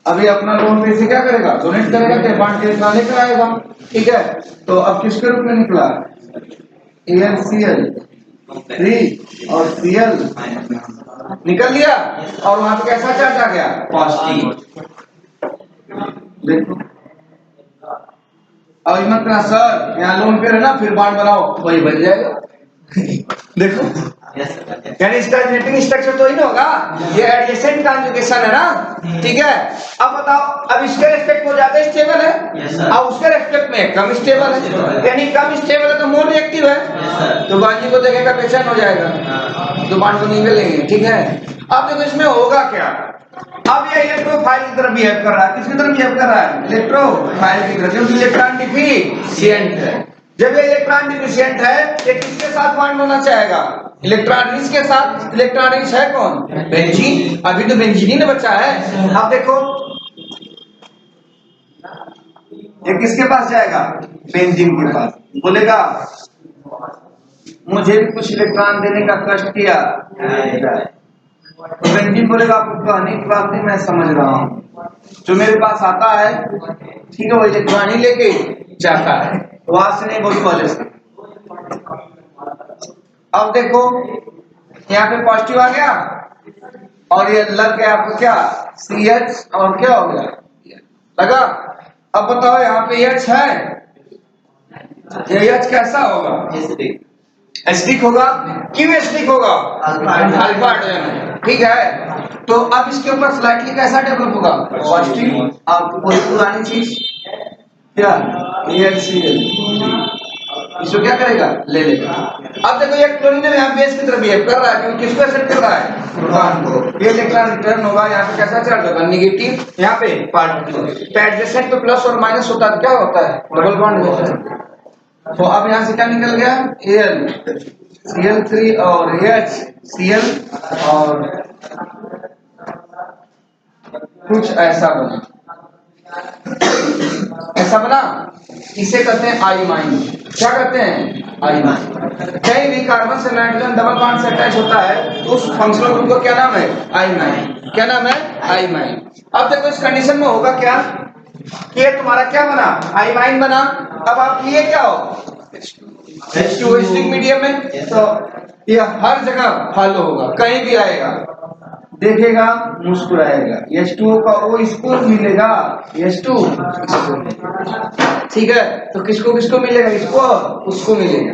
अभी अपना लोन पे से क्या करेगा, डोनेट करेगा, तो बॉन्ड के साथ लेकर आएगा, ठीक है। तो अब किसके रूप में निकला, AlCl3 और Cl निकल लिया, और वहां पे कैसा चार्ज आ गया, पॉजिटिव। देखो अब हिम्मत का सर यहाँ लोन पे है ना, फिर बॉन्ड बनाओ, वही बन जाएगा। देखो यानी इसका जेनेटिक स्ट्रक्चर तो ही ना होगा, ये एडजेसेंट कॉन्जुगेशन है ना, ठीक है। अब बताओ, अब इसके रिस्पेक्ट में ज्यादा स्टेबल है, अब उसके रिस्पेक्ट में कम स्टेबल है, यानी कम स्टेबल है तो मोर रिएक्टिव है, तो बाजी को देखेगा बेचैन हो जाएगा, तो बॉन्ड को नहीं मिलेंगे, ठीक है। अब देखो इसमें होगा क्या, अब ये इलेक्ट्रोफाइल की तरह बिहेव कर रहा है, किसकी तरह बिहेव कर रहा है, इलेक्ट्रोफाइल की तरह, क्योंकि इलेक्ट्रॉन डिफिशिएंट है। जब ये इलेक्ट्रॉन डिफिशिएंट है, ये किसके साथ बॉन्ड होना चाहेगा, इलेक्ट्रॉन रिच के साथ। इलेक्ट्रॉन रिच है कौन, बेंजीन, अभी तो बेंजीन ही बचा है। अब देखो ये किसके पास जाएगा, बेंजीन के पास, बोलेगा मुझे भी कुछ इलेक्ट्रॉन देने का कष्ट किया, तो बेंजीन बोलेगा आपको कहने की बात नहीं, मैं समझ रहा हूँ, जो मेरे पास आता है, ठीक है, वो इलेक्ट्रॉन ही लेके जाता है, वहां से नहीं, बहुत पहले से। अब देखो यहाँ पे पॉजिटिव आ गया, और ये लग गया आपको क्या, CH, और क्या हो गया, लगा। अब बताओ यहाँ पे H है, ये H कैसा होगा, एसिडिक होगा, क्यों एसिडिक होगा, अल्फा हाइड्रोजन, ठीक है। तो अब इसके ऊपर स्लाइटली कैसा डेवलप होगा, पॉजिटिव, आपको कोई पुरानी चीज क्या, AlCl, इसको क्या करेगा, ले लेगा। अब देखो ये क्लोरीन यहाँ बेस की तरह बिहेव कर रहा है, क्योंकि किसको एक्सेप्ट कर रहा है, प्रोटॉन को, ये इलेक्ट्रॉन रिटर्न होगा, यहाँ पे कैसा चार्ज होगा, नेगेटिव, यहाँ पे पॉजिटिव, एडजेसेंट पे प्लस और माइनस होता है, क्या होता है, डबल बॉन्ड होता है। तो अब यहाँ से क्या निकल गया, AlCl3 और HCl, और कुछ ऐसा बना, ऐसा बना, इसे कहते हैं आइमाइन। क्या कहते हैं, आइमाइन। कहीं भी कार्बन से नाइट्रोजन डबल बॉन्ड से अटैच होता है, तो उस फंक्शनल ग्रुप को क्या नाम है, आइमाइन। क्या नाम है, आइमाइन। अब देखो इस कंडीशन में होगा क्या, ये तुम्हारा क्या बना, आइमाइन बना। अब आप ये क्या हो, H2O एसिडिक मीडियम में, तो ये हर जगह फॉलो होगा, कहीं भी आएगा, देखेगा, मुस्कुराएगा, H2O का O इसको मिलेगा, H2 इसको, ठीक है। तो किसको किसको मिलेगा, इसको उसको मिलेगा,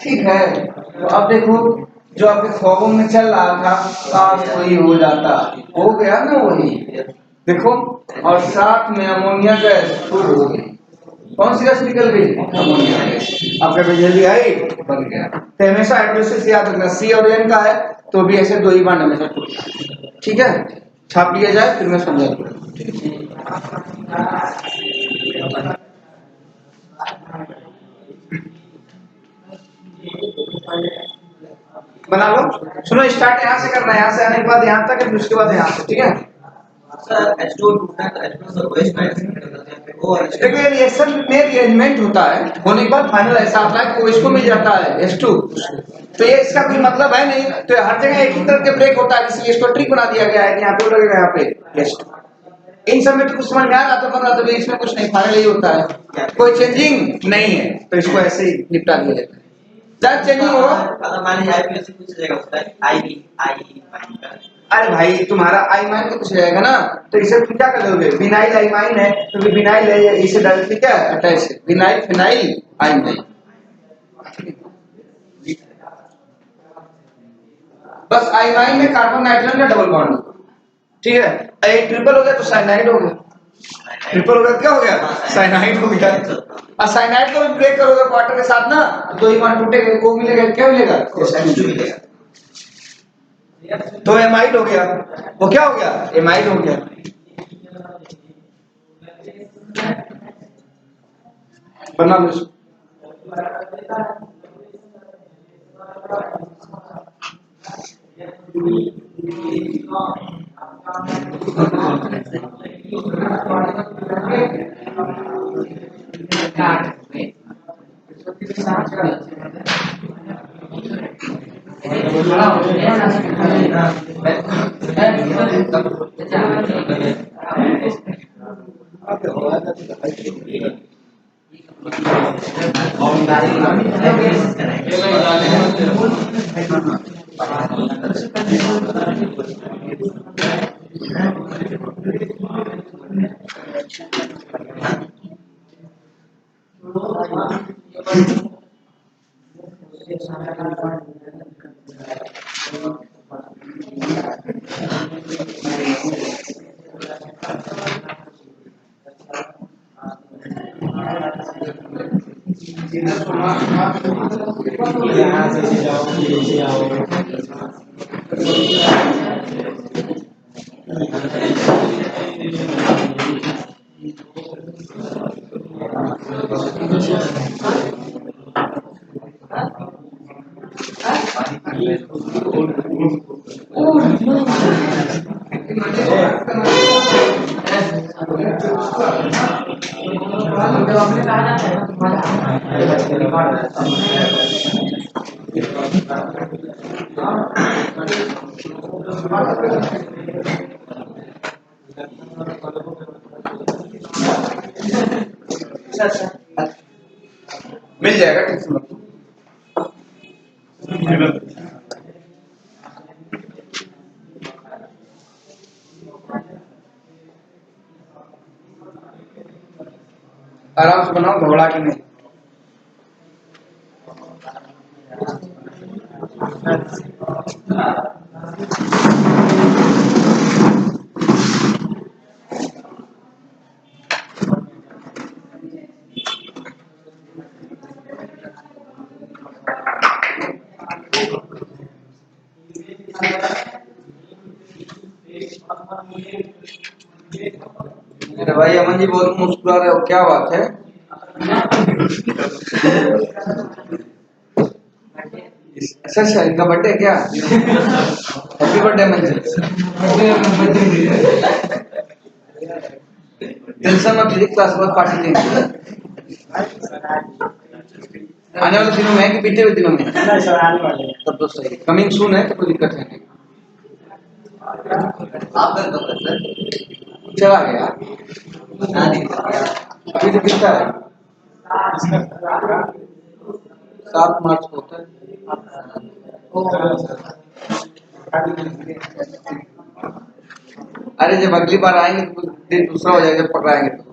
ठीक है। तो अब देखो जो आपके ख्वाबों में चल रहा था, काश वही हो जाता, हो गया ना वही, देखो, और साथ में अमोनिया गैस फुल हो गई, कौन सी गैस निकल गई? Ammonia gas. आपका पे जल्दी आई बन गया। तो हमेशा हाइड्रोलिसिस याद रखना, C और N का है तो भी ऐसे दो ही बार हमेशा टूटता। ठीक है, छाप लिया जाए फिर मैं समझा दूंगा। बना लो। सुनो, स्टार्ट यहाँ से करना है, यहाँ से आने के बाद यहाँ तक, फिर उसके बाद यहाँ से। ठीक है सर H2 टूटना है तो H2 सर वेस्ट में वो देखो, ये रिएक्शन में रिअरेंजमेंट होता है, होने के बाद फाइनल ऐसा आता है कि वो इसको मिल जाता है H2। तो ये इसका कोई मतलब है नहीं, तो हर जगह एक ही तरह के ब्रेक होता है, इसलिए इसको ट्रिक बना दिया गया है कि यहाँ पे लगेगा, यहाँ पे H2। इन सब में तो कुछ समझ में आ रहा था, बन रहा था, इसमें कुछ नहीं, फाइनल यही होता है, कोई चेंजिंग नहीं है, तो इसको ऐसे ही निपटा दिया जाता है। जब चेंजिंग होगा, अगर मान लीजिए आईपीएस पूछ जाएगा उसका आई अरे भाई तुम्हारा आइमाइन तो कुछ रहेगा ना, तो इसे तुम क्या कर दोगे, विनाइल आइमाइन है क्योंकि विनाइल है, इसे डायरेक्टली क्या अटैच है, विनाइल फिनाइल आइमाइन। बस आइमाइन में कार्बन नाइट्रोजन का डबल बॉन्ड। ठीक है, एक ट्रिपल हो गया तो साइनाइड हो गया, ट्रिपल हो गया क्या हो गया, साइनाइड हो गया। और साइनाइड को भी ब्रेक करोगे क्वार्टर के साथ ना, तो दो ही बॉन्ड टूटेगा, वो मिलेगा, क्या मिलेगा, H2 मिलेगा। तो एमाइड हो गया, वो क्या हो गया, एमाइड हो गया। बना लो इसको। मिल जाएगा, टेंशन मत लो। आराम से बनाओ, घबरा के नहीं। अरे भाई अमन जी बहुत मुस्कुरा रहे हो, क्या बात है? अच्छा अच्छा, इनका बर्थडे क्या? Happy birthday Aman ji. Tension मत लीजिए, क्लास बाद पार्टी देंगे आने वाले दिनों में कि बीते हुए दिनों में? तब तो सही, कमिंग सून है तो कोई दिक्कत है नहीं। आप चला गया अभी तो कितना है, 7 मार्च को होता है। अरे जब अगली बार आएंगे तो दिन दूसरा हो जाएगा, जब पकड़ाएंगे तो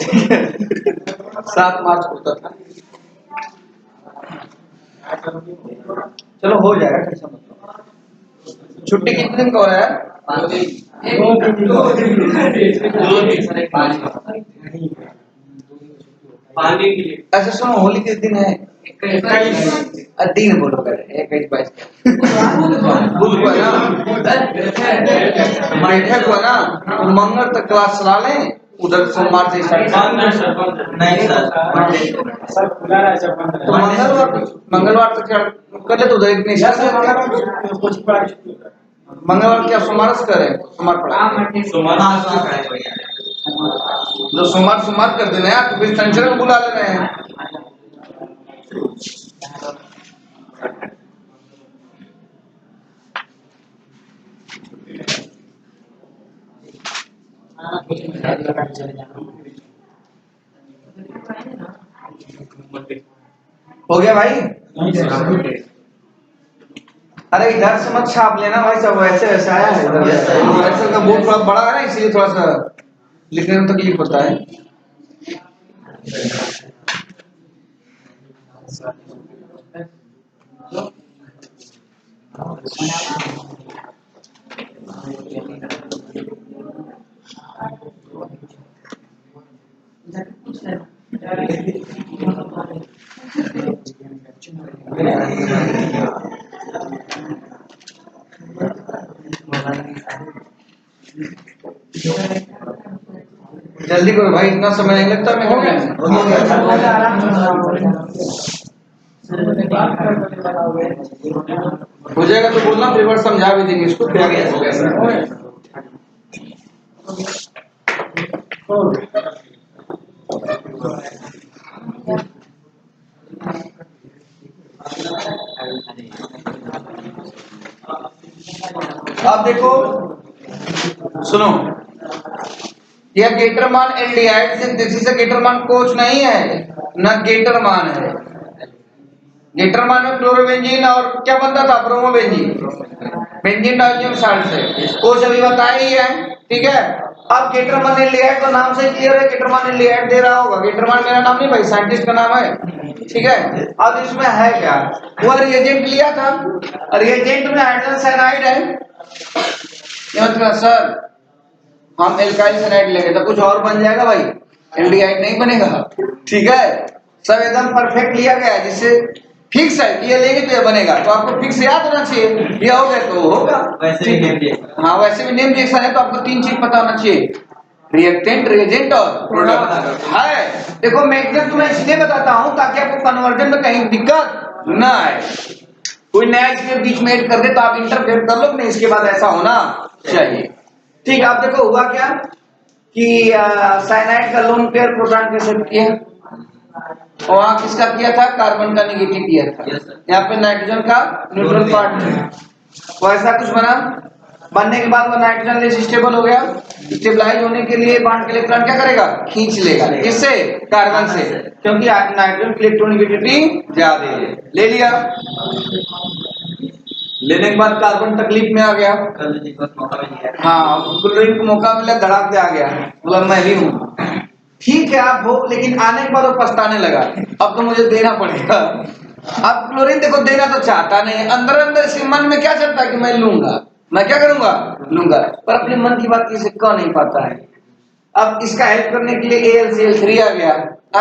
7 मार्च को होता था। चलो हो जाएगा, टेंशन मत लो। छुट्टी कितने दिन का हो रहा है? 5 दिन। पानी के लिए अच्छा सुनो, होली किस दिन है? 21 दिन बोलो पहले, 21 बुध को है ना, बैठक हुआ ना, मंगल तक क्लास चला लें, उधर सोमवार से स्टार्ट। नहीं सर खुला रहा है तो मंगलवार तक कर ले, तो उधर एक मंगलवार क्या सोमवार से करें? सोमवार पढ़ा जो सोमवार कर देना है, तो फिर शनिचर को बुला लेना है। हो गया भाई? अरे इधर से मत छाप लेना भाई, सब वैसे वैसे आया है इधर। एक्सेल का बोर्ड थोड़ा बड़ा है ना, इसलिए थोड़ा सा लिखने में तकलीफ होता है। जल्दी करो भाई, इतना समय नहीं लगता। मैं हो गया हो जाएगा तो बोलना, फिर बार समझा भी देंगे इसको। क्या गया हो गया। अब देखो सुनो, यह गेटरमान एल्डिहाइड सिंथेसिस से गेटरमान कोच नहीं है, न गेटरमान है। गेटरमान में क्लोरोबेंजीन और क्या बनता था? ब्रोमोबेंजीन, बेंजीन डाइजीन साल्ट से। कोच अभी बताया ही है, ठीक है। अब गेटरमान एल्डिहाइड तो नाम से क्लियर है, गेटरमान एल्डिहाइड दे रहा होगा। गेटरमान मेरा नाम नहीं भाई, साइंटिस्ट का नाम है, ठीक है। अब इसमें है क्या? वो रिएजेंट लिया था, रिएजेंट में हाइड्रोजन साइनाइड है। ये मतलब सर हम एल्काइल साइनाइड लेंगे तो कुछ और बन जाएगा भाई, एल्डिहाइड नहीं बनेगा, ठीक है। सब एकदम परफेक्ट लिया गया है, जिससे फिक्स है कि ये लेंगे तो ये बनेगा। तो आपको फिक्स याद होना चाहिए, ये हो गया तो होगा। वैसे भी नेम रिएक्शन। हाँ वैसे भी नेम रिएक्शन है, तो आपको 3 चीज पता होना चाहिए, रिएक्टेंट, रिएजेंट और प्रोडक्ट है। देखो मैक्सिमम तो मैं इसलिए बताता हूँ ताकि आपको कन्वर्जन में कहीं दिक्कत ना आए। कोई नया इसके बीच में ऐड कर दे तो आप इंटरफेयर कर लो, नहीं इसके बाद ऐसा होना चाहिए, ठीक है। आप देखो हुआ क्या कि साइनाइड का लोन पेयर प्रोटॉन के साथ किया, और वहां किसका किया था? कार्बन का नेगेटिव किया था। यहाँ पे नाइट्रोजन का न्यूट्रल पार्ट है, तो ऐसा कुछ बना। बनने के बाद वो नाइट्रोजन लेस स्टेबल हो गया। स्टेबलाइज होने के लिए बॉन्ड के इलेक्ट्रॉन क्या करेगा? खींच लेगा। किससे? कार्बन से, क्योंकि नाइट्रोजन की इलेक्ट्रोनेगेटिविटी ज्यादा है। ले लिया, लेने के बाद कार्बन तकलीफ में आ गया। हाँ क्लोरीन को मौका मिला, धड़ाक से आ गया, बोला मैं भी हूँ, ठीक है आप हो। लेकिन आने के बाद वो पछताने लगा, अब तो मुझे देना पड़ेगा। अब क्लोरीन देखो देना तो चाहता नहीं, अंदर अंदर इसके मन में क्या चलता है कि मैं लूंगा, मैं क्या करूंगा? लूंगा, पर अपने मन की बात किसी कह नहीं पाता है। अब इसका हेल्प करने के लिए AlCl3 आ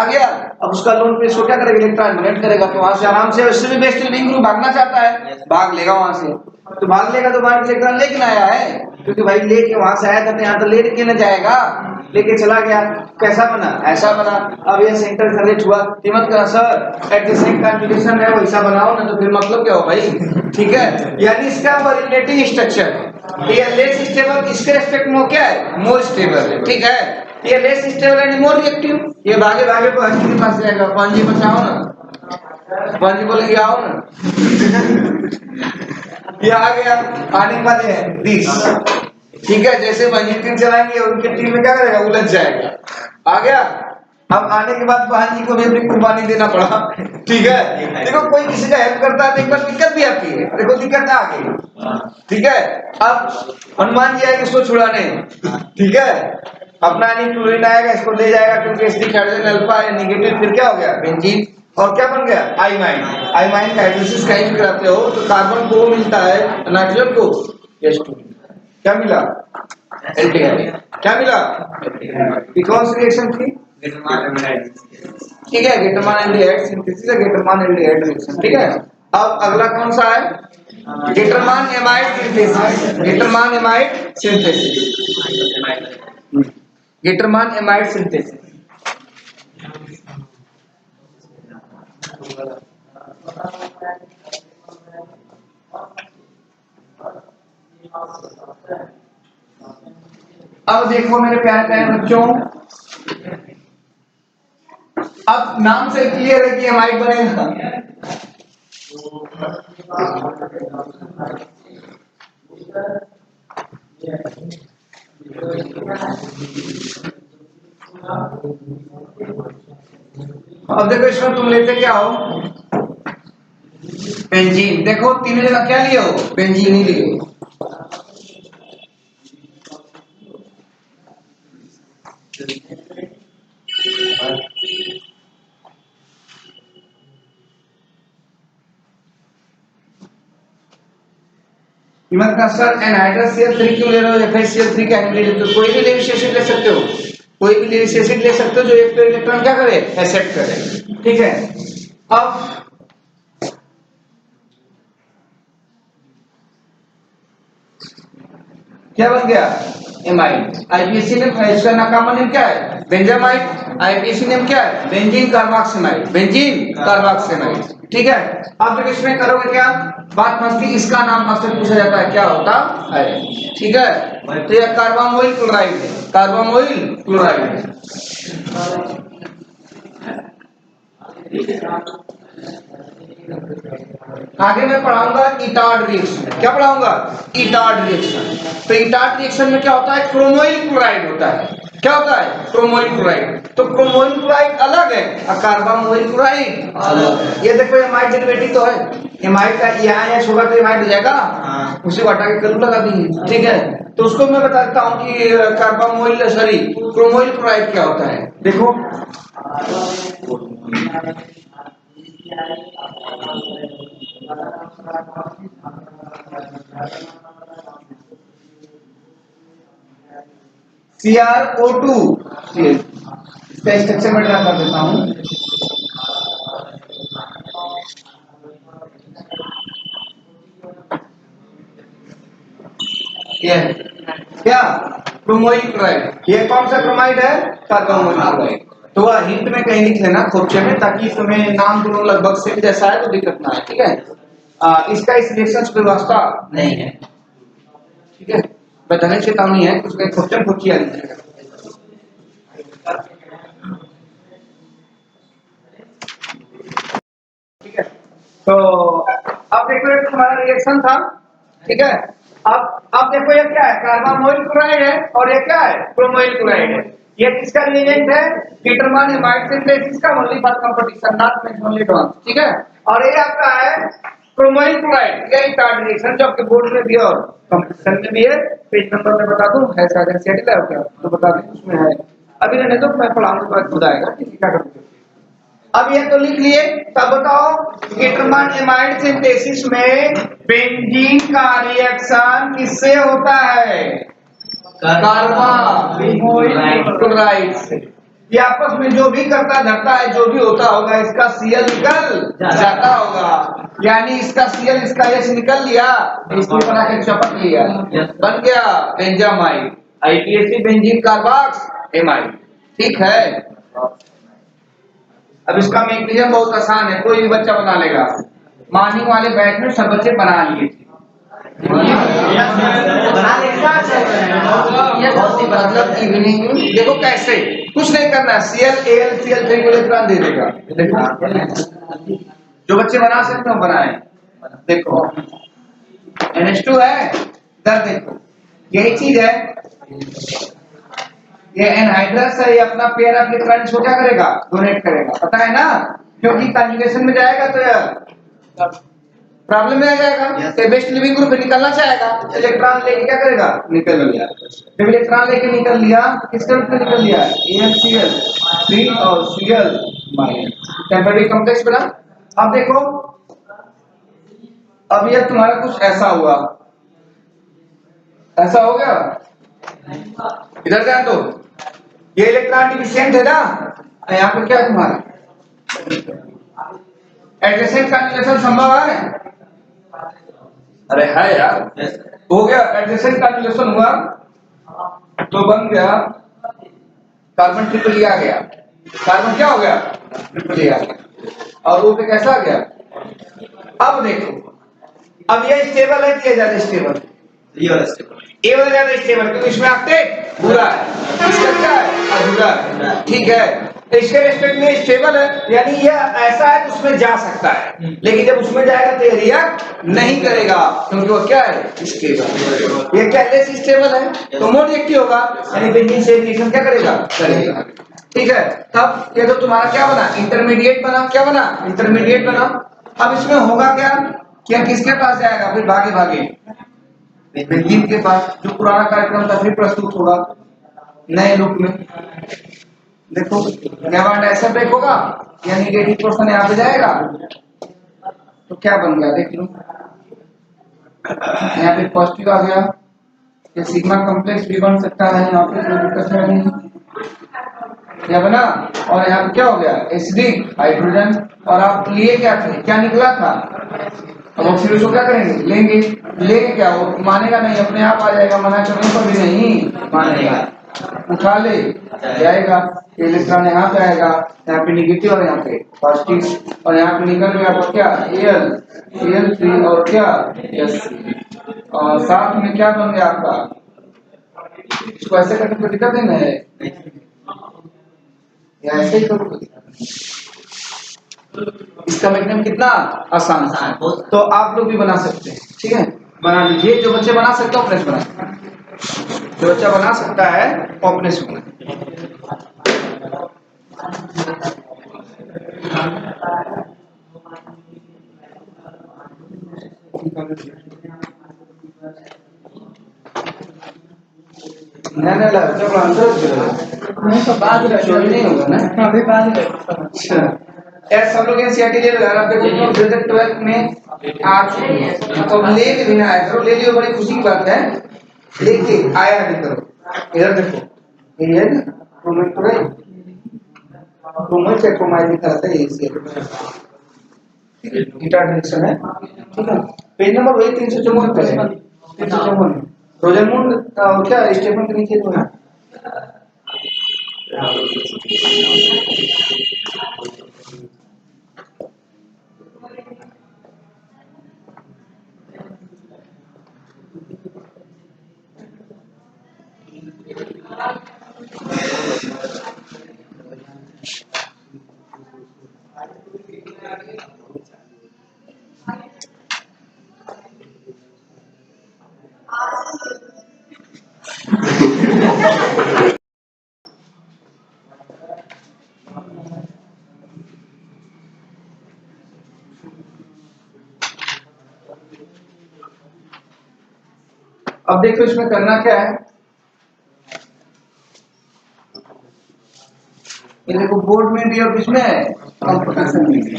गया। अब उसका लोन पे इसको क्या करेगा? इलेक्ट्रॉन डोनेट करेगा, तो वहां से आराम से, उससे भी बेस्ट लिविंग ग्रुप भागना चाहता है, भाग लेगा वहां से। तो भाग लेगा तो बाहर इलेक्ट्रॉन लेके आया है, क्योंकि भाई लेके वहां से आया था तो यहाँ तो लेके न जाएगा, लेके चला गया। कैसा बना? ऐसा बना। अब ये सेंटर सर्किट हुआ, मत करा sir at the same configuration है वैसा बनाओ ना, तो फिर मतलब क्या हो भाई, ठीक है। यानी इसका रिलेटिव स्ट्रक्चर ये लेस स्टेबल, इसके रिस्पेक्ट में क्या है? मोर स्टेबल है, ठीक है। ये less stable and more reactive, ये भागे भागे पांजी के पास जाएगा। पांजी बचाओ ना, पांजी बोलेंगे आओ ना। ये आ गया, आने वाले हैं 20, ठीक है। जैसे पंजी चलाएंगे उनके टीम में क्या करेगा? उलझ जाएगा। आ गया। अब आने के बाद बहन को भी अपनी कुर्बानी देना पड़ा, ठीक है। देखो कोई किसी का हेल्प करता है तो एक बार दिक्कत भी आती है, देखो दिक्कत आ गई, ठीक है। अब हनुमान जी आएंगे इसको छुड़ाने, ठीक है। अपना क्लोरीन आएगा, इसको ले जाएगा, क्योंकि इसकी हाइड्रोजन अल्फा है नेगेटिव, फिर क्या हो गया? बेंजीन, और क्या बन गया? आइमाइन। आइमाइन का हाइड्रोलिसिस कहीं कराते हो तो कार्बन को मिलता है, नाइट्रोजन को H2 क्या मिला? एल्डिहाइड। क्या मिला? कौन सी रिएक्शन थी? ठीक है, गेटरमान एल्डिहाइड सिंथेसिस है, गेटरमान एल्डिहाइड रिएक्शन। ठीक है, अब अगला कौन सा है? Gattermann amide synthesis. Gattermann amide synthesis, Gattermann amide synthesis. अब देखो मेरे प्यारे प्यारे बच्चों, अब नाम से क्लियर है कि एमाइड बनेगा। अब देखो इसमें तुम लेते क्या हो? बेंजीन। देखो तीनों जगह क्या लिए हो? बेंजीन ही लिए हो। कीमत का सर एनहाइड्रस CL3 क्यों ले रहे हो? FeCl3 का एसिड ले लेते हो, कोई भी लेविस एसिड ले सकते हो, कोई भी लेविस एसिड ले सकते हो जो एक इलेक्ट्रॉन क्या करे? एक्सेप्ट करे। ठीक है, अब क्या बन गया? एमाइड। आईपीएसी नेम, इसका नाकामा नेम क्या है? बेंजामाइड। आईपीएसी नेम क्या है? बेंजीन कार्बोक्सिमाइड। बेंजीन कार्बोक्सिमाइड। ठीक है, आप जब इसमें करोगे क्या बात मस्ती, इसका नाम अक्सर पूछा जाता है, क्या होता है? ठीक है, तो यह कार्बामोइल क्लोराइड है, कार्बामोइल क्लोराइड। आगे मैं पढ़ाऊंगा इटार्ड रिएक्शन। क्या पढ़ाऊंगा? Etard reaction. तो इटार्ड रिएक्शन में क्या होता है? क्रोमोइल क्लोराइड होता है। क्या होता है? Chromyl chloride. तो क्रोमोइल क्लोराइड अलग है और कार्बामोइल क्लोराइड अलग है। ये देखो एमाइड डेरिवेटिव तो है, एमाइड का यहाँ छोटा तो एमाइड हो जाएगा, उसे हटा के कलू लगा देंगे। ठीक है, तो उसको मैं बता देता हूँ कि कार्बामोइल सॉरी क्रोमोइल क्लोराइड क्या होता है। देखो CrO2, इसका स्ट्रक्चर मैं ड्रा कर देता हूं। ये क्या? क्रोमोइल क्लोराइड। ये कौन सा क्रोमाइड है? Carbamoyl chloride. तो वह हिंट में कहीं लिख लेना खोपचे में, ताकि तुम्हें नाम दोनों लगभग सेम जैसा है तो दिक्कत ना है। ठीक है, इसका इस रिएक्शन से व्यवस्था नहीं है। ठीक है, बताने चेतावनी है, कुछ खोपचे में खोपची आ लीजिएगा। ठीक है, तो अब देखो ये तुम्हारा रिएक्शन था। ठीक है, अब देखो ये क्या है? कार्बामोइल क्लोराइड है और ये क्या है? क्रोमोइल क्लोराइड है। ये किसका रिएजेंट है? गेटरमान एमाइड सिंथेसिस का, only for competition, not mention only two. ठीक है, और ये आपका है क्रोमोइल क्लोराइड। ये इटार्ड रिएक्शन जो आपके बोर्ड में भी और कंपटीशन में भी है। पेज नंबर मैं बता दूं, है शायद एनसीईआरटी है क्या तो बता दें, उसमें है। अभी रहने दो, मैं पढ़ाऊंगा बाद खुद आएगा। ठीक है, क्या करोगे? अब ये तो लिख लिए, तब बताओ गेटरमान एमाइड सिंथेसिस में बेंजीन का रिएक्शन किससे होता है? कार्बामोइल क्लोराइड से। ये आपस में जो भी करता धरता है, जो भी होता होगा, इसका Cl निकल जाता होगा, यानी इसका Cl इसका H निकल लिया, इसको बना के चपक लिया, बन गया बेंजामाइड। IPAC benzene कार्बोक्सिमाइड। ठीक है, अब इसका मैकेनिज्म बहुत आसान है, कोई भी बच्चा बना लेगा। मॉर्निंग वाले बैच में सब बच्चे बना लिए थे। मतलब इवनिंग देखो कैसे, कुछ नहीं करना, ClAl को इलेक्ट्रॉन दे देगा। जो बच्चे बना सकते हो बनाए। देखो NH2 है, इधर देखो यही चीज है, ये एनहाइड्रस है, ये अपना पेयर ऑफ इलेक्ट्रॉन को क्या करेगा? डोनेट करेगा, पता है ना, क्योंकि कन्जुगेशन में जाएगा तो यार प्रॉब्लम में आ जाएगा। तो बेस्ट लिविंग ग्रुप निकलना चाहेगा, इलेक्ट्रॉन लेके क्या करेगा? निकल लिया। जब इलेक्ट्रॉन लेके निकल लिया, किसके रूप में निकल लिया? AlCl3 और Cl टेम्परेरी कॉम्प्लेक्स बना। अब देखो, अब ये तुम्हारा कुछ ऐसा हुआ, ऐसा हो गया, इधर ध्यान दो, ये इलेक्ट्रॉन डिफिशिएंट है ना, यहाँ पे क्या है तुम्हारा एडजेसेंट कॉन्जुगेशन संभव है? अरे है यार, हो गया एडजेसेंट कॉन्जुगेशन हुआ तो बन गया कार्बन ट्रिपल ई आ गया, कार्बन क्या हो गया ट्रिपल ई आ गया और वो पे कैसा आ गया। अब देखो, अब ये स्टेबल है कि ये ज्यादा स्टेबल? ये वाला स्टेप ये वाला ज्यादा स्टेबल क्योंकि इसमें ऑक्टेट पूरा है, इसका क्या है अधूरा है, ठीक है। तो इसके रेस्पेक्ट में स्टेबल है, यानी ये ऐसा है कि उसमें जा सकता है, लेकिन जब उसमें जाएगा तो ये रिएक्ट नहीं करेगा क्योंकि वो क्या है स्टेबल। ये क्या लेस स्टेबल है तो मोर रिएक्टिव होगा, यानी बेंजीन से रिएक्शन क्या करेगा करेगा, ठीक है। तब ये तो तुम्हारा क्या बना इंटरमीडिएट बना, क्या बना इंटरमीडिएट बना। अब इसमें होगा क्या, क्या किसके पास जाएगा फिर भागे भागे बेंजीन के पास, जो पुराना कार्यक्रम था फिर प्रस्तुत होगा नए रूप में। देखो नेवांड ऐसा ब्रेक होगा या नेगेटिव पोर्शन यहाँ पे जाएगा तो क्या बन गया देख लो, यहाँ पे पॉजिटिव आ गया, ये सिग्मा कॉम्प्लेक्स भी बन सकता है यहाँ पे, कोई दिक्कत है नहीं, क्या बना। और यहाँ पे क्या हो गया एसिडिक हाइड्रोजन, और आप लिए क्या थे, क्या निकला था। अब ऑक्सीडेशन क्या करेंगे लेंगे, लेंगे क्या वो मानेगा नहीं, अपने आप आ जाएगा, मना करने पर भी नहीं मानेगा, उठा ले जाएगा, इलेक्ट्रॉन यहाँ पे आएगा, यहाँ पे निगेटिव और यहाँ पे पॉजिटिव, और यहाँ पे निकल गया तो क्या Al3 और क्या Sc, और साथ में क्या बन गया आपका, इसको ऐसे करके कोई दिक्कत नहीं है, या ऐसे ही करो इसका मैग्नेम कितना आसान है, तो आप लोग भी बना सकते हैं, ठीक है बना लीजिए। जो बच्चे बना सकते हैं अपने बना, जो बच्चा बना सकता है वो अपने से बना। ना जब अंदर नहीं तो बाद में चोरी नहीं होगा ना, अभी बाद में। अच्छा यार सब लोग एनसीईआरटी ले लो यार, आप देखो 2012 में आज तो ले भी ना आया करो, ले लियो, बड़ी खुशी की बात है, लेके आया नहीं करो। इधर देखो ये है ना प्रोमेट तो है, प्रोमेट से प्रोमाइड निकलता है इसी गिटार डायरेक्शन है, ठीक है। पेज नंबर वही 354 पे है, 354 रोजनमूड और क्या स्टेफन के नीचे तो है। अब देखो इसमें करना क्या है, ये देखो बोर्ड में भी और किसमें है कंप्यूटेशन में भी।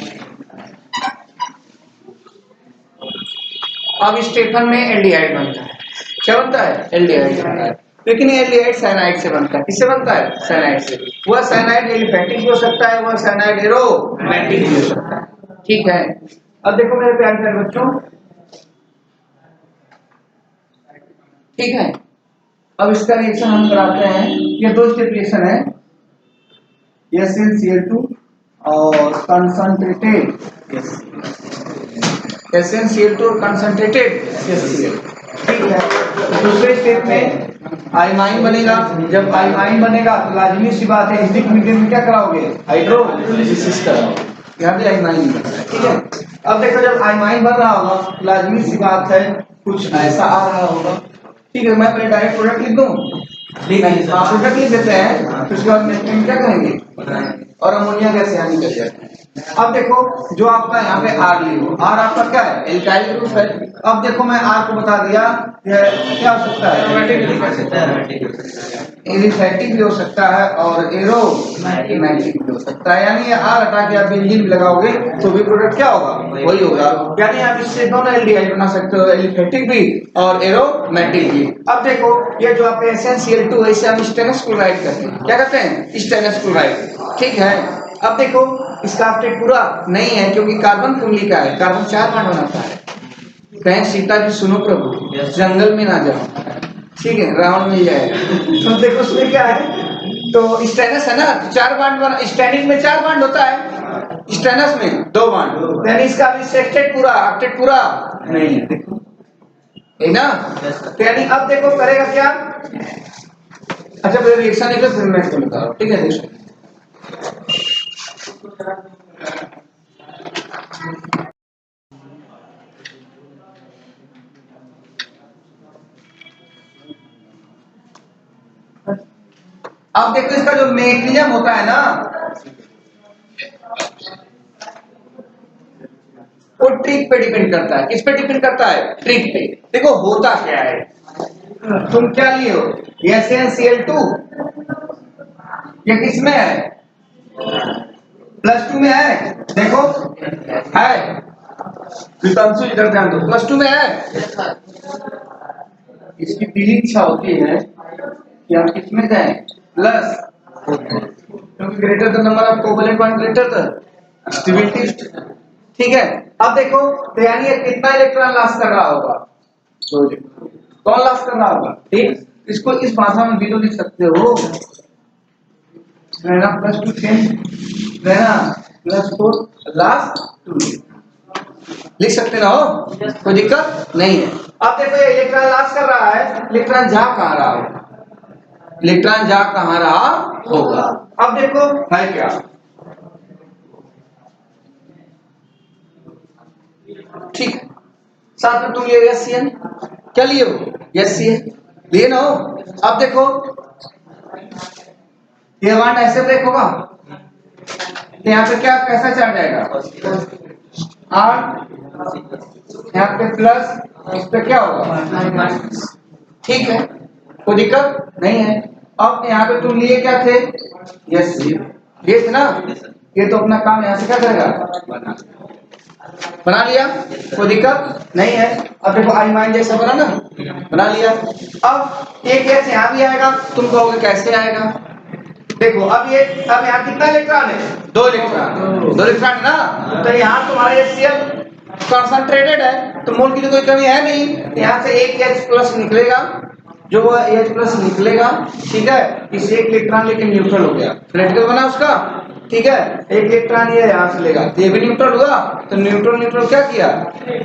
अब स्टेफन में एल्डिहाइड बनता है, क्या बनता है एल्डिहाइड बनता है, लेकिन ये एल्डिहाइड साइनाइड से बनता है, किससे बनता है साइनाइड से। वह साइनाइड एलिफेटिक भी हो सकता है, वह साइनाइड एरोमेटिक भी हो सकता है, ठीक है। अब देखो मेरे प्यारे प्यारे बच्चों, ठीक है अब इसका रिएक्शन हम कराते हैं, ये दो स्टेप रिएक्शन है, SnCl2 और कंसंट्रेटेड SnCl2 और कंसंट्रेटेड HCl, ठीक है। दूसरे स्टेप में आइमाइन बनेगा, जब आइमाइन बनेगा तो लाजमी सी बात है एसिडिक मीडियम में क्या कराओगे हाइड्रोलिसिस कराओगे, यहाँ भी आइमाइन बनता है, ठीक है। अब देखो जब आइमाइन बन रहा होगा लाजमी सी बात है कुछ ऐसा आ रहा होगा, ठीक है। मैं पहले डायरेक्ट प्रोडक्ट लिख दूं, प्रोडक्ट लिख देते हैं, तो उसके बाद में क्या करेंगे और अमोनिया गैस यहाँ निकल जाता है, अब देखो जो आपका यहाँ पे आर लियो, आर आपका क्या है, एल्काइल ग्रुप है। अब देखो मैं आर को बता दिया क्या हो सकता है, एरोमेटिक भी कर सकता है, एरोमेटिक हो सकता है, एलिफैटिक भी हो सकता है और एरोमेटिक भी हो सकता है। यानी ये आर हटा के आप बेंजीन भी लगाओगे तो भी प्रोडक्ट क्या होगा, वही होगा। यानी आप इससे दोनों एल्डिहाइड बना सकते हो, एलिफैटिक भी और एरोमेटिक भी। अब देखो ये जो आपके SnCl2 है इसे हम स्टेनस क्लोराइड कहते हैं, क्या कहते हैं, स्टेनस क्लोराइड, ठीक है। अब देखो इसका अपडेट पूरा नहीं है क्योंकि कार्बन कुंडली का है, कार्बन 4 बांड बनाता है। कहें सीता जी सुनो प्रभु जंगल में ना जाओ, ठीक है, रावण मिल जाएगा। तो देखो उसमें क्या है, तो स्टेनस है ना, 4 बांड बना, स्टेनिक में 4 बांड होता है, स्टेनस में 2 बांड, यानी इसका भी सेक्टेड पूरा ऑक्टेट पूरा नहीं है, देखो है ना। तो यानी अब देखो करेगा क्या, अच्छा मेरे रिएक्शन निकल फिर मैं इसको बता रहा हूं, ठीक है। देखो अब देखो इसका जो मैकेनिज्म होता है ना, वो ट्रिक पे डिपेंड करता है। किस पे डिपेंड करता है, ट्रिक पे। देखो होता क्या है, तुम क्या लिए हो, SnCl2 ये किस में है, +2 में है, देखो है, वितांशु इधर ध्यान दो, +2 में है। इसकी पीली इच्छा होती है कि आप किसमें जाएं, प्लस, क्योंकि greater the number of covalent bond greater the stability, ठीक है। अब देखो तो यानी ये कितना इलेक्ट्रॉन लॉस कर रहा होगा, कौन लॉस कर रहा होगा, ठीक। इसको इस भाषा में भी तो लिख सकते हो, रहना +2 10 रहना +4 लास्ट 2 लिख सकते ना हो, कोई दिक्कत नहीं है। अब देखो ये इलेक्ट्रॉन लॉस कर रहा है, इलेक्ट्रॉन जा कहां रहा होगा, इलेक्ट्रॉन जा कहां रहा होगा। अब देखो है क्या, ठीक है, साथ में तुम लिए SCN, क्या लिए हो, SCN लिए ना हो। अब देखो ये बॉन्ड ऐसे ब्रेक होगा, यहाँ पे क्या कैसा चार्ज आएगा, R, यहाँ पे प्लस, इस पे क्या होगा, ठीक है, कोई दिक्कत नहीं है। अब यहाँ पे तुम लिए क्या थे, ये थे ना, ये तो अपना काम यहाँ से क्या करेगा, बना लिया, कोई दिक्कत नहीं है। अब देखो I- जैसा बना ना, बना लिया। अब एक गैस यहाँ भी आएगा, तुम कहोगे कैसे आएगा, देखो अब यहाँ कितना इलेक्ट्रॉन है, 2 इलेक्ट्रॉन है ना, तो यहाँ तुम्हारा HCl कॉन्सेंट्रेटेड है, तो मोल की तो कोई कमी है नहीं, यहाँ से एक H+ निकलेगा, जो H+ निकलेगा, ठीक है। इस एक इलेक्ट्रॉन लेके न्यूट्रल हो गया, रेडिकल बना उसका, ठीक है। एक इलेक्ट्रॉन ये यहाँ से लेगा, ये भी न्यूट्रल हुआ, तो न्यूट्रल क्या किया,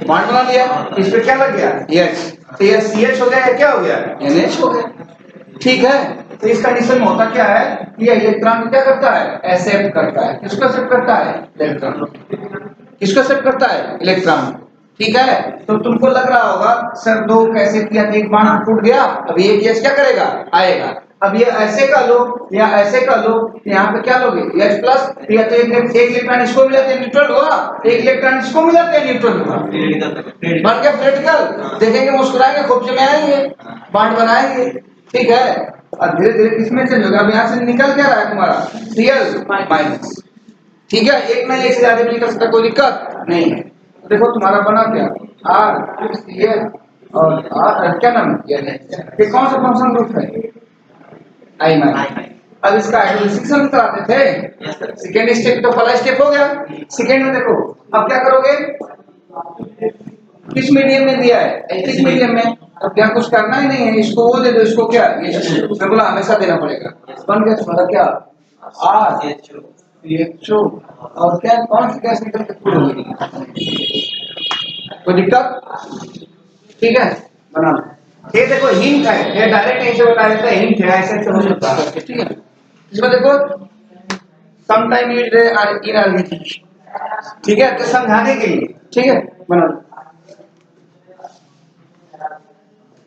बॉन्ड बना लिया, इस पे क्या लग गया, H, तो ये CH हो गया, क्या हो गया, NH हो गया, ठीक है। तो इस कंडीशन में होता क्या है, ये इलेक्ट्रॉन क्या करता है, एक्सेप्ट करता है, किसको एक्सेप्ट करता है, इलेक्ट्रॉन, किसको एक्सेप्ट करता है, इलेक्ट्रॉन, ठीक है। तो तुमको लग रहा होगा सर 2 कैसे किया, एक बाण टूट गया, अब ये गैस क्या करेगा, आएगा। अब ये ऐसे कर लो या ऐसे कर लो, यहाँ पे क्या लोगे, H+, या तो एक इलेक्ट्रॉन इसको मिला तो न्यूट्रल हुआ, एक इलेक्ट्रॉन इसको मिला तो न्यूट्रल हुआ, बन गया क्रिटिकल, देखेंगे मुस्कुराएंगे, खूब जमे आएंगे, बॉन्ड बनाएंगे, ठीक है। और धीरे धीरे किसमें चेंज होगा, अब यहाँ से निकल क्या रहा है तुम्हारा Cl-, ठीक है। एक में एक से ज्यादा भी निकल सकता, कोई दिक्कत नहीं है। देखो तुम्हारा बना क्या, R, Cl और R क्या नाम है, ये कौन सा फंक्शन ग्रुप है, I-। अब इसका हाइड्रोलिसिस हम कराते थे, सेकेंड स्टेप तो पहला स्टेप हो गया, सेकेंड में देखो अब क्या करोगे, किस मीडियम में दिया है, एसिडिक मीडियम में, अब क्या कुछ करना ही नहीं है, इसको वो दे दो, इसको क्या, ये बोला हमेशा देना पड़ेगा, बन गया तुम्हारा क्या, R, CHO और क्या, कौन सी गैस निकल के पूरी होगी, कोई दिक्कत, ठीक है, बना। ये देखो हिंट है, ये डायरेक्ट ऐसे बता देता है, हिंट है, ऐसे हो सकता है, ठीक है। इसमें देखो some time used in organic, ठीक है, तो समझाने के लिए, ठीक है, बना।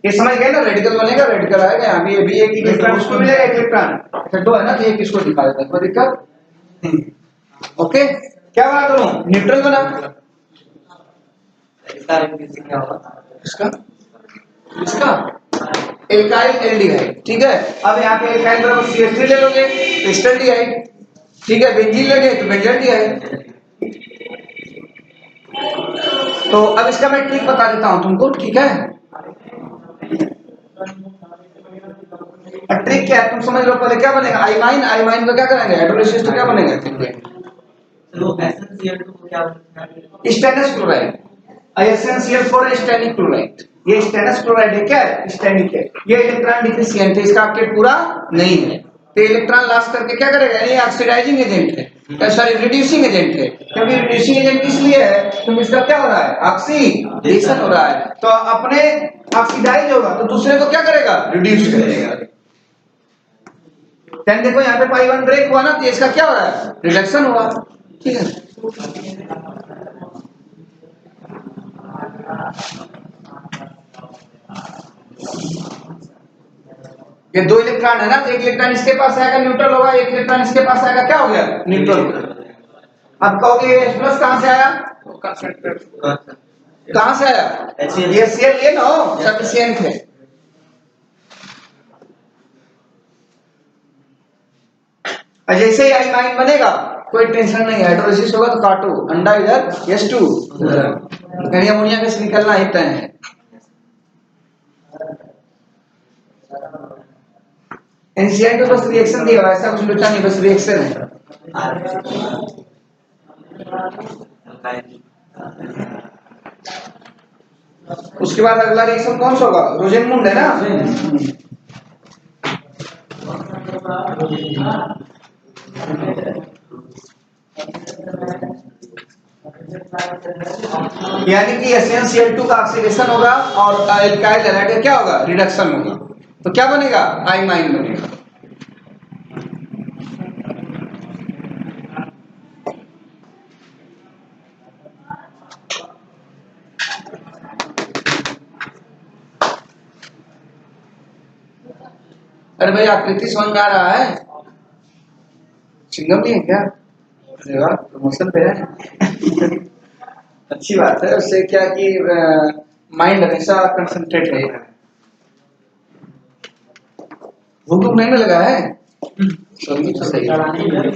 ये समझ गए ना, रेडिकल बनेगा, रेडिकल आएगा, यहाँ भी ये भी एक इलेक्ट्रॉन उसको मिलेगा, एक इलेक्ट्रॉन, अच्छा 2 है ना, तो एक इसको दिखा देता है, कोई दिक्कत, ओके। क्या बना दोनों, न्यूट्रल बना। इसका रिड्यूसिंग क्या होगा? इसका इसका एल्काइल एल्डिहाइड, ठीक है। अब यहाँ पे एल्काइल बराबर CH3 ले लोगे तो एस्टल्डिहाइड, ठीक है। बेंजीन लगे तो बेंजल्डिहाइड। तो अब इसका मैं ट्रिक बता देता हूं तुमको, ठीक है। ट्रिक क्या है तुम समझ लो। पहले क्या बनेगा, आइमाइन, आइमाइन का क्या करेंगे, हाइड्रोलाइसिस तो क्या बनेगा, तो SnCl2 को क्या बोलते हैं? Stannous chloride. SnCl4 stannic chloride. ये स्टेनस क्लोराइड है, क्या है, स्टेनिक है। ये इलेक्ट्रॉन डिफिशिएंट है, इसका अपडेट पूरा नहीं है, तो इलेक्ट्रॉन लॉस करके क्या करेगा, ये ऑक्सीडाइजिंग एजेंट है, सॉरी रिड्यूसिंग एजेंट है। क्योंकि रिड्यूसिंग एजेंट इसलिए है क्योंकि इसका क्या हो रहा है, ऑक्सीडेशन हो रहा है। तो अपने ऑक्सीडाइज होगा तो दूसरे को क्या करेगा, रिड्यूस करेगा। देन देखो यहाँ पे पाई 1 ब्रेक हुआ ना, तो इसका क्या हो रहा है, रिडक्शन हुआ, ठीक है। ये 2 इलेक्ट्रॉन है ना, तो एक इलेक्ट्रॉन इसके पास आएगा न्यूट्रल होगा, एक इलेक्ट्रॉन इसके पास आएगा, क्या हो गया, न्यूट्रल। अब कहोगे H+ कहां से आया, कहां से आया, ये Cl ये ना सफिशिएंट है। जैसे ही आइमाइन बनेगा कोई टेंशन नहीं है, हाइड्रोलाइसिस होगा तो काटो, अंडा इधर H2 यानी अमोनिया गैस निकलना ही तय है। एनसीआई तो बस रिएक्शन दिया, ऐसा कुछ लोचा नहीं, बस रिएक्शन है। उसके बाद अगला रिएक्शन कौन सा होगा, रोजेनमुंड है ना। यानी कि SnCl2 का ऑक्सीडेशन होगा और एल्काइल हैलाइड का क्या होगा, रिडक्शन होगा। तो क्या बनेगा, आइमाइन बनेगा। अरे भाई आकृति समझ में आ रहा है, चिंगम नहीं है क्या, अरे वाह प्रमोशन पे है। अच्छी बात है, उससे क्या कि माइंड हमेशा कंसंट्रेट रहेगा। भूख नहीं लगा है, सही तो सही। अरे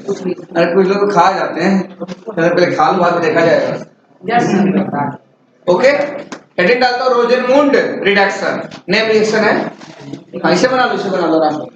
कुछ लोग खा जाते हैं, पहले खा लो बाद में देखा जाएगा। ओके, हेडिंग डालता हूँ रोजेनमुंड रिडक्शन, नेम रिएक्शन है। ऐसे बना लो, इसे बना लो आराम से।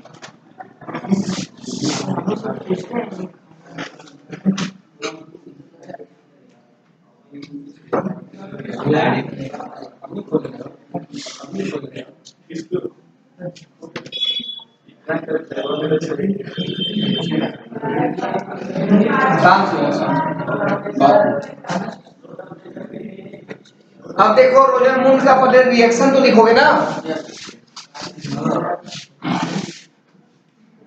अब देखो रोजेनमुंड का पहले रिएक्शन तो लिखोगे ना।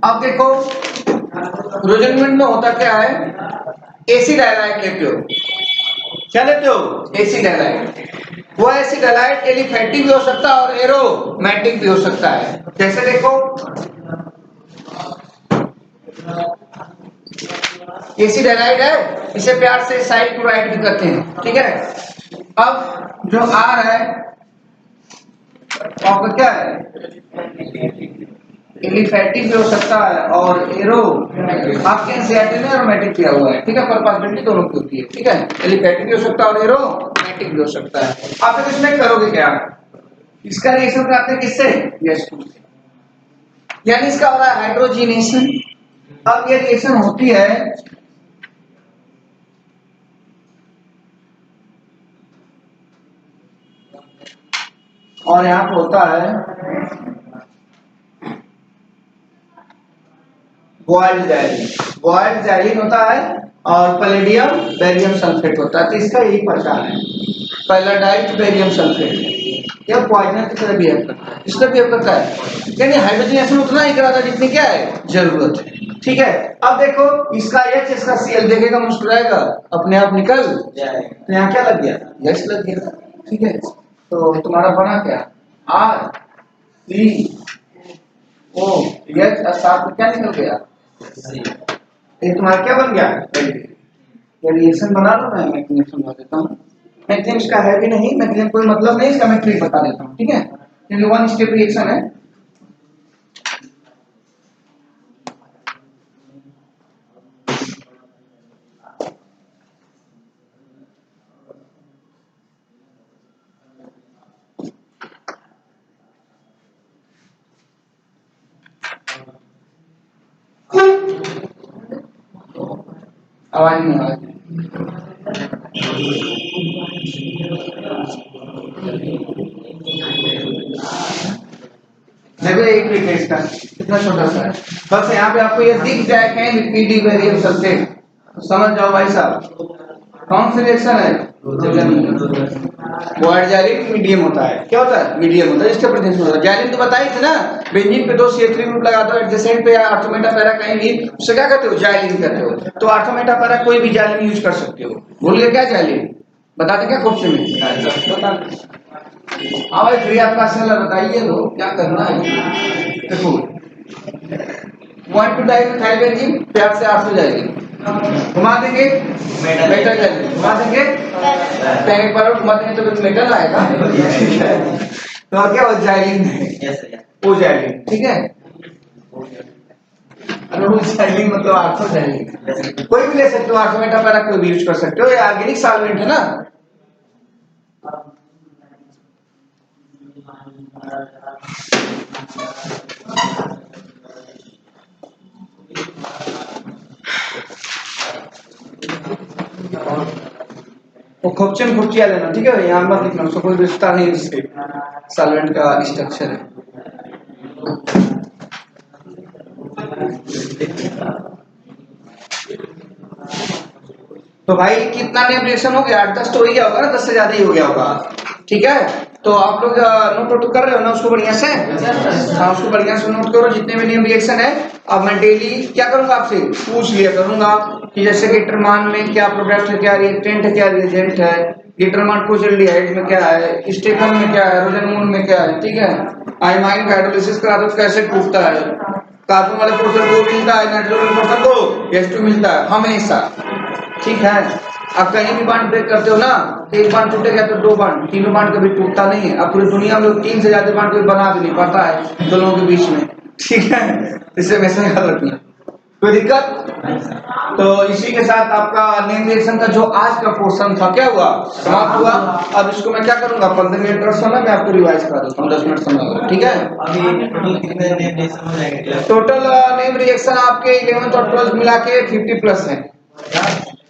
अब देखो रोजेनमुंड में होता क्या है, एसिड हैलाइड लेते हो, क्या लेते हो, एसिड हैलाइड। वो एसिड हैलाइड एलिफेटिक भी हो सकता है और एरोमेटिक भी हो सकता है। जैसे देखो एसिड हैलाइड है, इसे प्यार से साइड टू राइट भी कहते हैं, ठीक है। अब जो R है आपका क्या है, एलिफेटिक भी हो सकता है और एरो, आपके एनसीईआरटी में एरोमेटिक किया हुआ है, ठीक है। पर पॉसिबिलिटी दोनों की होती है, ठीक है। एलिफेटिक भी हो सकता है और एरोमेटिक भी हो सकता है। आप फिर इसमें करोगे क्या, इसका रिएक्शन कराते हैं किससे, H2 से, यानी इसका हो रहा है हाइड्रोजीनेशन। अब ये रिएक्शन होती है और यहाँ पे होता है बॉयल्ड जाइलिन, बॉयल्ड जाइलिन होता है और पैलेडियम बेरियम सल्फेट होता है। तो इसका यही पहचान है, पैलेडाइट बेरियम सल्फेट। यह पॉइजनर की तरह बिहेव करता है, इसका बिहेव करता है, यानी हाइड्रोजनेशन उतना ही कराता है जितनी क्या है जरूरत है, ठीक है। अब देखो इसका H इसका Cl देखेगा, मुस्कुराएगा, अपने आप निकल जाए। तो यहाँ क्या लग गया, H लग गया, ठीक है। तो तुम्हारा बना क्या, R C O H, साथ में क्या निकल गया, ये तुम्हारा क्या बन गया, ये रिएक्शन बना लो, मैं मैकेनिज्म समझा देता हूँ। मैकेनिज्म का है भी नहीं, मैकेनिज्म कोई मतलब नहीं, इसका मैं ट्रिक बता देता हूँ, ठीक है। ये वन स्टेप रिएक्शन है। आवाज नहीं आ रही। देखो एक ट्रिक है इसका, कितना छोटा सा है। बस यहाँ पे आपको ये दिख जाए कहीं भी पीडी वेरिएबल से, तो समझ जाओ भाई साहब कौन सी रिएक्शन है। बॉयड जाइलिन मीडियम होता है, क्या होता है, मीडियम होता है, इसके प्रेजेंस में होता है। जाइलिन तो बताई थी ना, बेंजीन पे 2 CH3 ग्रुप लगा दो एडजेसेंट पे या आर्थोमेटा पैरा कहीं भी, उसे क्या कहते हो, जाइलिन कहते हो। तो आर्थोमेटा पैरा कोई भी जाइलिन यूज कर सकते हो। भूल गए क्या जाइलिन, बता दें क्या क्वेश्चन में, बता। हाँ भाई फ्री आपका सवाल बताइए, तो क्या करना है। देखो 1 to डाइमिथाइल बेंजीन प्यार से 8 हो जाएगी, घुमा देंगे मेटल जाएगी, घुमा देंगे पैरेट पर घुमा देंगे तो फिर मेटल आएगा। तो और क्या हो जाइलिन हो जाएगी, ठीक है। अरे जाइलिन मतलब 800 जाइलिन कोई भी ले सकते हो, आर्थोमेटा पैरा कोई भी यूज कर सकते हो, ये ऑर्गेनिक सॉल्वेंट है ना। वो खोपचन खोपचिया लेना, ठीक है, यहाँ मत लिखना, उसको कोई रिश्ता नहीं इससे, सॉल्वेंट का स्ट्रक्चर है। तो भाई कितना नेम रिएक्शन हो गया, 8-10 तो हो ही गया होगा ना, 10 से ज्यादा ही हो गया होगा, ठीक है। तो आप लोग नोट कर रहे हो ना उसको बढ़िया से, हाँ उसको बढ़िया से नोट करो जितने भी नेम रिएक्शन है। अब मैं डेली क्या करूंगा, आपसे पूछ लिया करूंगा कि जैसे कि गिटरमान में क्या प्रोडक्ट है, क्या रिएक्टेंट है, क्या रिएजेंट है, गिटरमान कोचिल्डिहाइड में क्या है, स्टेकन में क्या है, रोजनमून में क्या है, ठीक है। आइमाइन का हाइड्रोलिसिस करा तो कैसे टूटता है, कार्बन वाले पोर्शन को मिलता है, नाइट्रोजन पोर्शन को H2 मिलता है हमेशा, ठीक है। आप कहीं भी बांड ब्रेक करते हो ना, एक बांड टूटेगा तो 2 बांड, 3 बांड कभी टूटता नहीं है। अब पूरी दुनिया में 3 से ज्यादा बांड कोई बना भी नहीं पाता है दोनों के बीच में, ठीक है। इससे हमेशा याद रखना, कोई दिक्कत। तो इसी के साथ आपका नेम रिएक्शन का जो आज का पोर्शन था क्या हुआ, समाप्त हुआ। अब इसको मैं क्या करूंगा, 15 मिनट का समय मैं आपको रिवाइज करा देता हूँ, 10 मिनट समय, ठीक है। अभी टोटल कितने नेम रिएक्शन हो जाएंगे? टोटल नेम रिएक्शन आपके 11th और 12th मिला के 50 प्लस है,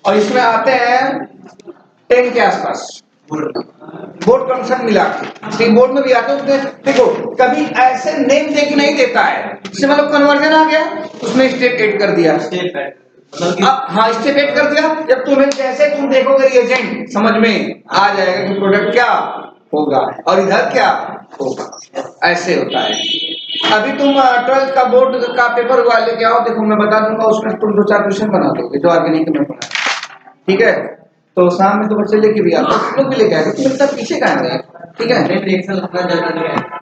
और इसमें आते हैं 10 के आसपास बोर्ड कंसेप्ट मिला के। बोर्ड में भी आते हैं, देखो कभी ऐसे नेम दे के नहीं देता है, इससे मतलब कन्वर्जन आ गया, उसमें स्टेप ऐड कर दिया, अब हाँ स्टेप ऐड कर दिया। जब तुम्हें जैसे तुम देखोगे रिएजेंट समझ में आ जाएगा कि प्रोडक्ट क्या होगा और इधर क्या होगा, ऐसे होता है। अभी तुम 12th का बोर्ड का पेपर हुआ लेके आओ, देखो मैं बता दूंगा, उसमें तुम 2-4 क्वेश्चन बना दोगे जो ऑर्गेनिक में पढ़ा, ठीक है। तो शाम में तो बच्चे लेके भी आते, तुम लोग भी लेके आए, तुम इतना पीछे कहाँ गए, ठीक है। रिएक्शन उतना ज्यादा नहीं है।